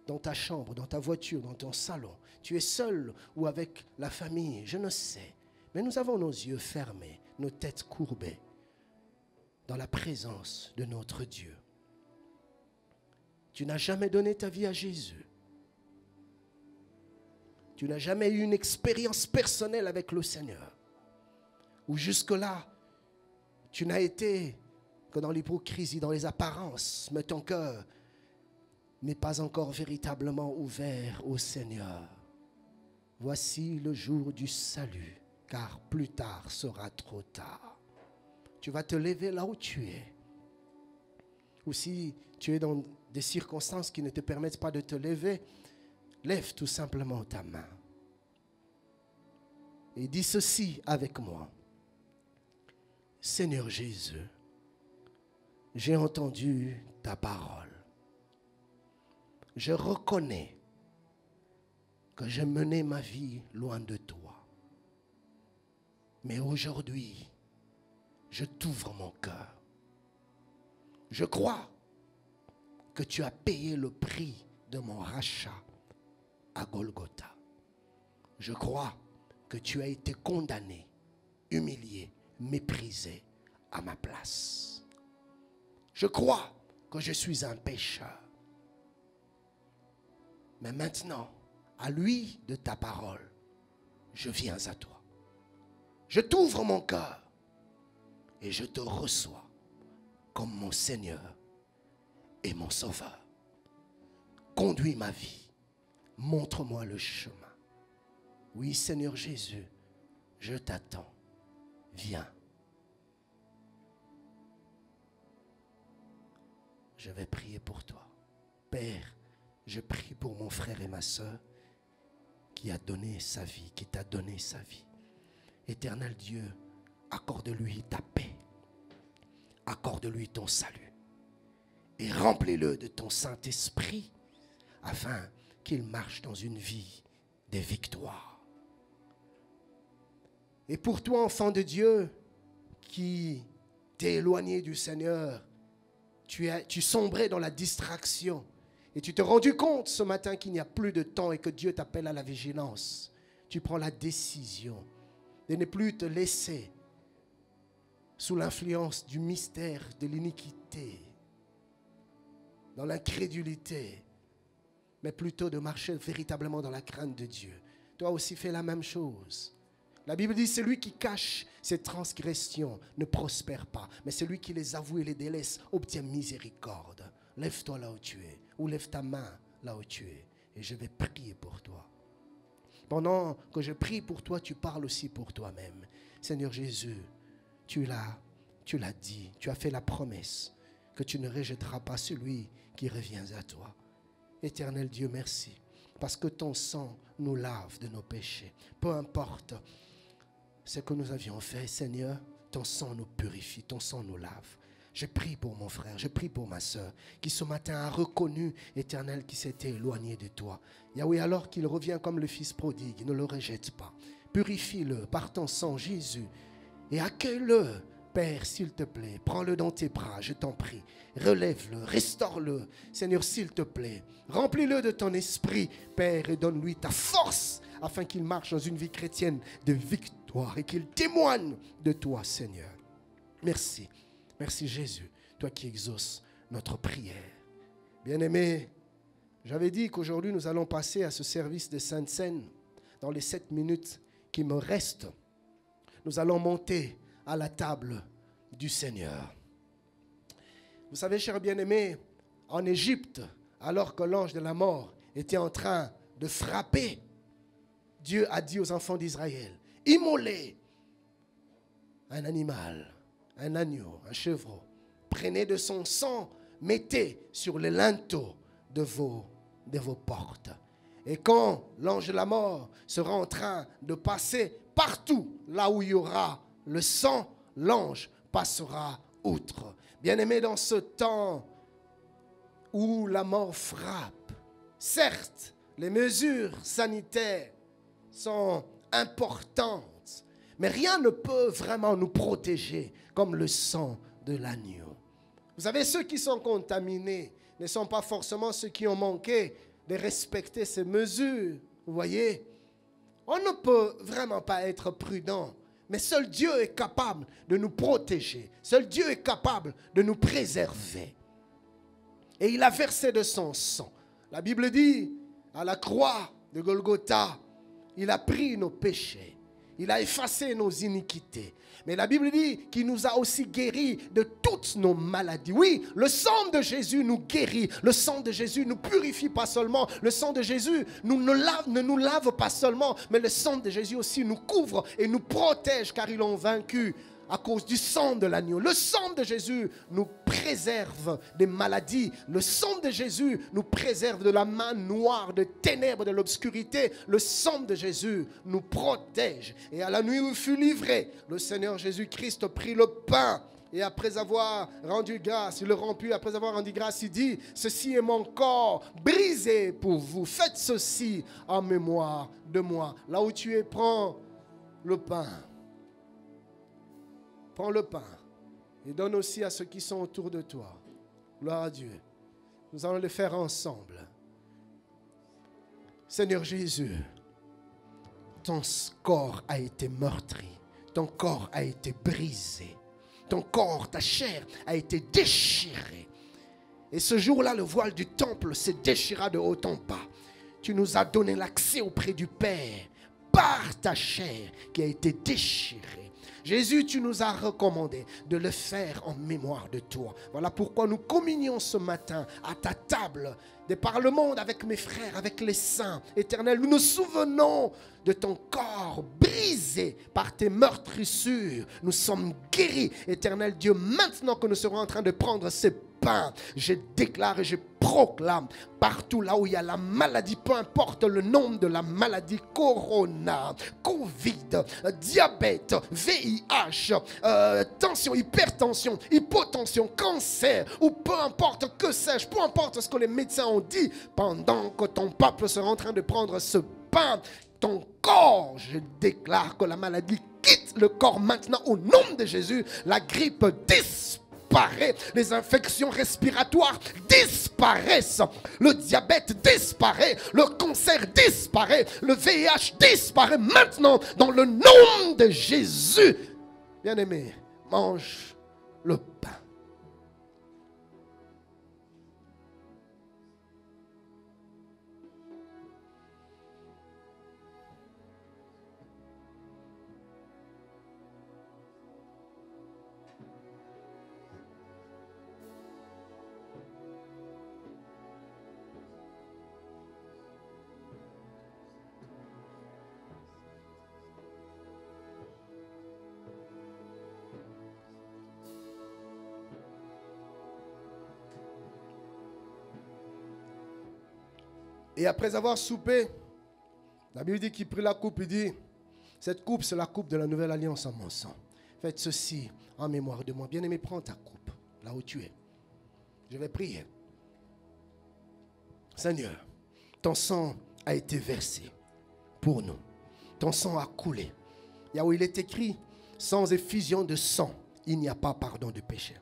dans ta chambre, dans ta voiture, dans ton salon. Tu es seul ou avec la famille, je ne sais. Mais nous avons nos yeux fermés, nos têtes courbées, dans la présence de notre Dieu. Tu n'as jamais donné ta vie à Jésus. Tu n'as jamais eu une expérience personnelle avec le Seigneur. Ou jusque-là, tu n'as été que dans l'hypocrisie, dans les apparences, mais ton cœur n'est pas encore véritablement ouvert au Seigneur. Voici le jour du salut, car plus tard sera trop tard. Tu vas te lever là où tu es. Ou si tu es dans des circonstances qui ne te permettent pas de te lever, lève tout simplement ta main. Et dis ceci avec moi. Seigneur Jésus, j'ai entendu ta parole. Je reconnais que j'ai mené ma vie loin de toi. Mais aujourd'hui, je t'ouvre mon cœur. Je crois que tu as payé le prix de mon rachat à Golgotha. Je crois que tu as été condamné, humilié, méprisé à ma place. Je crois que je suis un pécheur. Mais maintenant, à lui de ta parole, je viens à toi. Je t'ouvre mon cœur et je te reçois comme mon Seigneur et mon Sauveur. Conduis ma vie. Montre-moi le chemin. Oui, Seigneur Jésus, je t'attends. Viens. Je vais prier pour toi. Père, je prie pour mon frère et ma soeur qui a donné sa vie, qui t'a donné sa vie. Éternel Dieu, accorde-lui ta paix. Accorde-lui ton salut. Et remplis-le de ton Saint-Esprit afin qu'il marche dans une vie de victoire. Et pour toi, enfant de Dieu, qui t'es éloigné du Seigneur, tu sombrais dans la distraction et tu t'es rendu compte ce matin qu'il n'y a plus de temps et que Dieu t'appelle à la vigilance. tu prends la décision de ne plus te laisser sous l'influence du mystère de l'iniquité, dans l'incrédulité, mais plutôt de marcher véritablement dans la crainte de Dieu. Toi aussi, fais la même chose. La Bible dit, celui qui cache ses transgressions ne prospère pas, mais celui qui les avoue et les délaisse obtient miséricorde. Lève-toi là où tu es, ou lève ta main là où tu es, et je vais prier pour toi. Pendant que je prie pour toi, tu parles aussi pour toi-même. Seigneur Jésus, tu l'as dit, tu as fait la promesse que tu ne rejetteras pas celui qui revient à toi. Éternel Dieu, merci, parce que ton sang nous lave de nos péchés. Peu importe ce que nous avions fait, Seigneur, ton sang nous purifie, ton sang nous lave. Je prie pour mon frère, je prie pour ma soeur, qui ce matin a reconnu, Éternel, qui s'était éloigné de toi. Yahweh, alors qu'il revient comme le fils prodigue, ne le rejette pas. Purifie-le par ton sang, Jésus, et accueille-le, Père, s'il te plaît. Prends-le dans tes bras, je t'en prie. Relève-le, restaure-le, Seigneur, s'il te plaît. Remplis-le de ton esprit, Père, et donne-lui ta force, afin qu'il marche dans une vie chrétienne de victoire et qu'il témoigne de toi, Seigneur. Merci. Merci Jésus, toi qui exauces notre prière. Bien-aimés, j'avais dit qu'aujourd'hui nous allons passer à ce service de Sainte Seine. Dans les 7 minutes qui me restent, nous allons monter à la table du Seigneur. Vous savez, chers bien-aimés, en Égypte, alors que l'ange de la mort était en train de frapper, Dieu a dit aux enfants d'Israël, immolez un animal, un agneau, un chevreau. Prenez de son sang, mettez sur les linteaux de vos portes. Et quand l'ange de la mort sera en train de passer partout là où il y aura le sang, l'ange passera outre. Bien-aimés, dans ce temps où la mort frappe, certes, les mesures sanitaires sont importantes, mais rien ne peut vraiment nous protéger comme le sang de l'agneau. Vous savez, ceux qui sont contaminés ne sont pas forcément ceux qui ont manqué de respecter ces mesures. Vous voyez, on ne peut vraiment pas être prudent, mais seul Dieu est capable de nous protéger. Seul Dieu est capable de nous préserver. Et il a versé de son sang. La Bible dit, à la croix de Golgotha, il a pris nos péchés. Il a effacé nos iniquités. Mais la Bible dit qu'il nous a aussi guéris de toutes nos maladies. Oui, le sang de Jésus nous guérit. Le sang de Jésus nous purifie pas seulement. Le sang de Jésus ne nous lave pas seulement. Mais le sang de Jésus aussi nous couvre et nous protège car ils l'ont vaincu à cause du sang de l'agneau. Le sang de Jésus nous préserve des maladies. Le sang de Jésus nous préserve de la main noire, de ténèbres, de l'obscurité. Le sang de Jésus nous protège. Et à la nuit où il fut livré, le Seigneur Jésus-Christ prit le pain. Et après avoir rendu grâce, il le romput, après avoir rendu grâce, il dit, ceci est mon corps brisé pour vous. Faites ceci en mémoire de moi. Là où tu es, prends le pain. Prends le pain et donne aussi à ceux qui sont autour de toi. Gloire à Dieu. Nous allons le faire ensemble. Seigneur Jésus, ton corps a été meurtri. Ton corps a été brisé. Ton corps, ta chair a été déchirée. Et ce jour-là, le voile du temple se déchira de haut en bas. Tu nous as donné l'accès auprès du Père par ta chair qui a été déchirée. Jésus, tu nous as recommandé de le faire en mémoire de toi. Voilà pourquoi nous communions ce matin à ta table, de par le monde, avec mes frères, avec les saints. Éternel, nous nous souvenons de ton corps brisé par tes meurtrissures. Nous sommes guéris. Éternel Dieu, maintenant que nous serons en train de prendre ces pain, je déclare et je proclame partout là où il y a la maladie, peu importe le nom de la maladie, corona, covid, diabète, VIH, tension, hypertension, hypotension, cancer, ou peu importe que sais-je, peu importe ce que les médecins ont dit, pendant que ton peuple sera en train de prendre ce pain, ton corps, je déclare que la maladie quitte le corps maintenant au nom de Jésus, la grippe disparaît. disparaît. Les infections respiratoires disparaissent. Le diabète disparaît. Le cancer disparaît. Le VIH disparaît maintenant dans le nom de Jésus. Bien-aimé, mange le pain. Et après avoir soupé, la Bible dit qu'il prit la coupe et dit, cette coupe, c'est la coupe de la nouvelle alliance en mon sang. Faites ceci en mémoire de moi. Bien-aimé, prends ta coupe, là où tu es. Je vais prier. Seigneur, ton sang a été versé pour nous. Ton sang a coulé. Là où il est écrit, sans effusion de sang, il n'y a pas pardon de péché.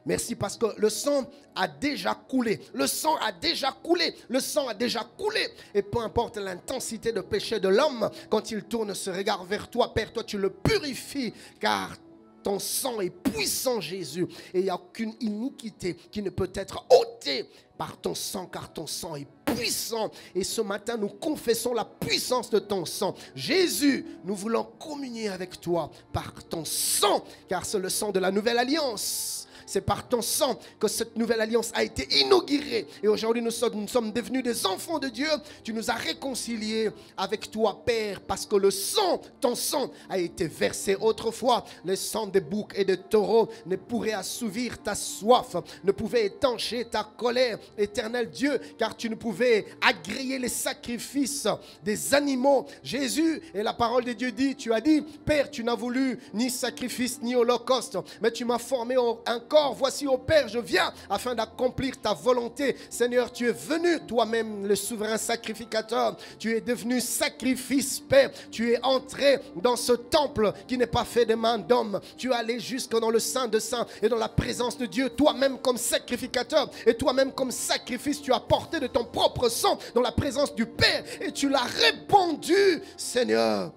Merci parce que le sang a déjà coulé. Le sang a déjà coulé. Le sang a déjà coulé. Et peu importe l'intensité de péché de l'homme, quand il tourne ce regard vers toi, Père, toi tu le purifies car ton sang est puissant, Jésus. Et il n'y a aucune iniquité qui ne peut être ôtée par ton sang, car ton sang est puissant. Et ce matin, nous confessons la puissance de ton sang. Jésus, nous voulons communier avec toi par ton sang, car c'est le sang de la nouvelle alliance. C'est par ton sang que cette nouvelle alliance a été inaugurée. Et aujourd'hui, nous sommes devenus des enfants de Dieu. Tu nous as réconciliés avec toi, Père, parce que le sang, ton sang, a été versé. Autrefois, le sang des boucs et des taureaux ne pourrait assouvir ta soif, ne pouvait étancher ta colère, éternel Dieu, car tu ne pouvais agréer les sacrifices des animaux. Jésus, et la parole de Dieu dit, tu as dit, Père, tu n'as voulu ni sacrifice ni holocauste, mais tu m'as formé un corps. Voici, ô Père, je viens afin d'accomplir ta volonté. Seigneur, tu es venu toi-même, le souverain sacrificateur. Tu es devenu sacrifice, Père. Tu es entré dans ce temple qui n'est pas fait de main d'homme. Tu es allé jusque dans le Saint de Saints et dans la présence de Dieu. Toi-même comme sacrificateur et toi-même comme sacrifice, tu as porté de ton propre sang dans la présence du Père et tu l'as répandu, Seigneur,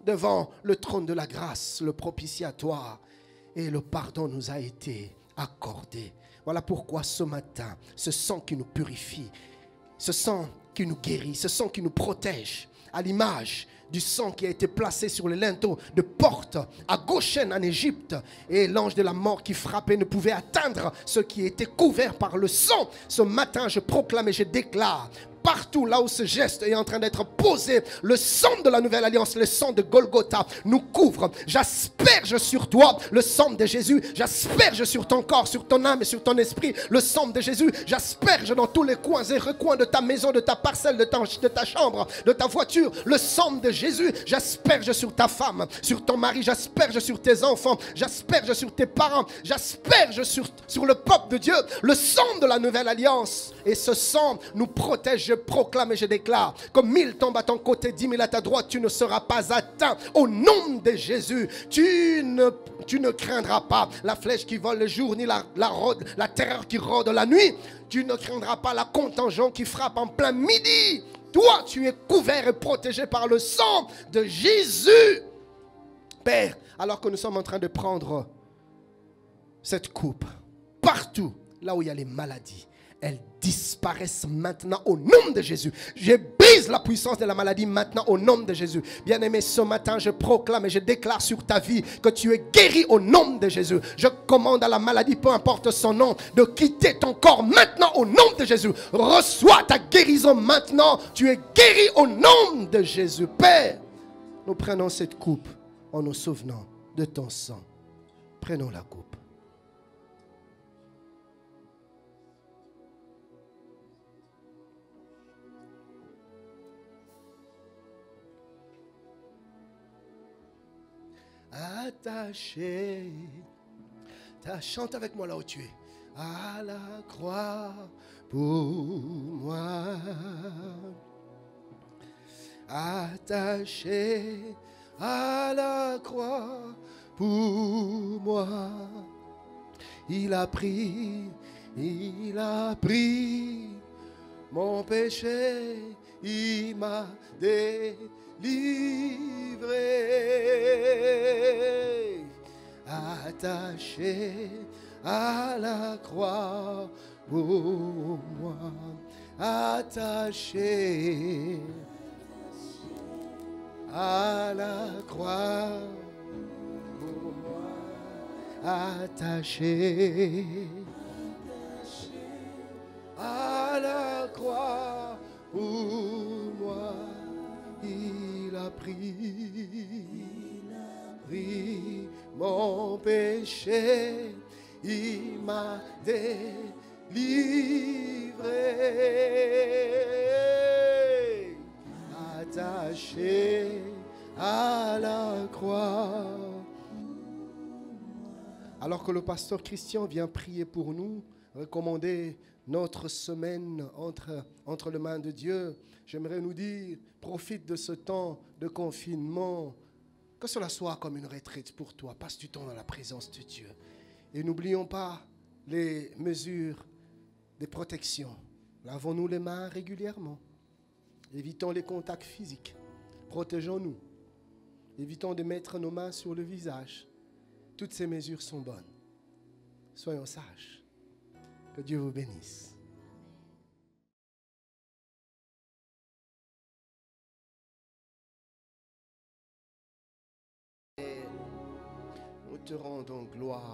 devant le trône de la grâce, le propitiatoire. Et le pardon nous a été accordé. Voilà pourquoi ce matin, ce sang qui nous purifie, ce sang qui nous guérit, ce sang qui nous protège, à l'image du sang qui a été placé sur le linteau de porte à Goshen en Égypte. Et l'ange de la mort qui frappait ne pouvait atteindre ceux qui étaient couverts par le sang. Ce matin, je proclame et je déclare, partout là où ce geste est en train d'être posé, le sang de la nouvelle alliance, le sang de Golgotha nous couvre. J'asperge sur toi le sang de Jésus. J'asperge sur ton corps, sur ton âme et sur ton esprit le sang de Jésus. J'asperge dans tous les coins et recoins de ta maison, de ta parcelle, de ta chambre, de ta voiture, le sang de Jésus. J'asperge sur ta femme, sur ton mari. J'asperge sur tes enfants. J'asperge sur tes parents. J'asperge sur le peuple de Dieu le sang de la nouvelle alliance. Et ce sang nous protège. Je proclame et je déclare que 1000 tombent à ton côté, 10 000 à ta droite, tu ne seras pas atteint. Au nom de Jésus, tu ne craindras pas la flèche qui vole le jour, ni la terreur qui rôde la nuit. Tu ne craindras pas la contagion qui frappe en plein midi. Toi, tu es couvert et protégé par le sang de Jésus. Père, alors que nous sommes en train de prendre cette coupe, partout là où il y a les maladies, elles disparaissent maintenant au nom de Jésus. Je brise la puissance de la maladie maintenant au nom de Jésus. Bien-aimé, ce matin, je proclame et je déclare sur ta vie que tu es guéri au nom de Jésus. Je commande à la maladie, peu importe son nom, de quitter ton corps maintenant au nom de Jésus. Reçois ta guérison maintenant. Tu es guéri au nom de Jésus. Père, nous prenons cette coupe en nous souvenant de ton sang. Prenons la coupe. Attaché, chante avec moi là où tu es, à la croix pour moi, attaché à la croix pour moi, il a pris mon péché, il m'a délivré, attaché à la croix pour moi, attaché à la croix pour moi, attaché à la croix pour moi, il a pris mon péché, il m'a délivré, attaché à la croix. Alors que le pasteur Christian vient prier pour nous, recommander notre semaine entre les mains de Dieu, j'aimerais nous dire, profite de ce temps de confinement, que cela soit comme une retraite pour toi. Passe du temps dans la présence de Dieu. Et n'oublions pas les mesures de protection. Lavons-nous les mains régulièrement. Évitons les contacts physiques. Protégeons-nous. Évitons de mettre nos mains sur le visage. Toutes ces mesures sont bonnes. Soyons sages. Que Dieu vous bénisse. Et nous te rendons gloire.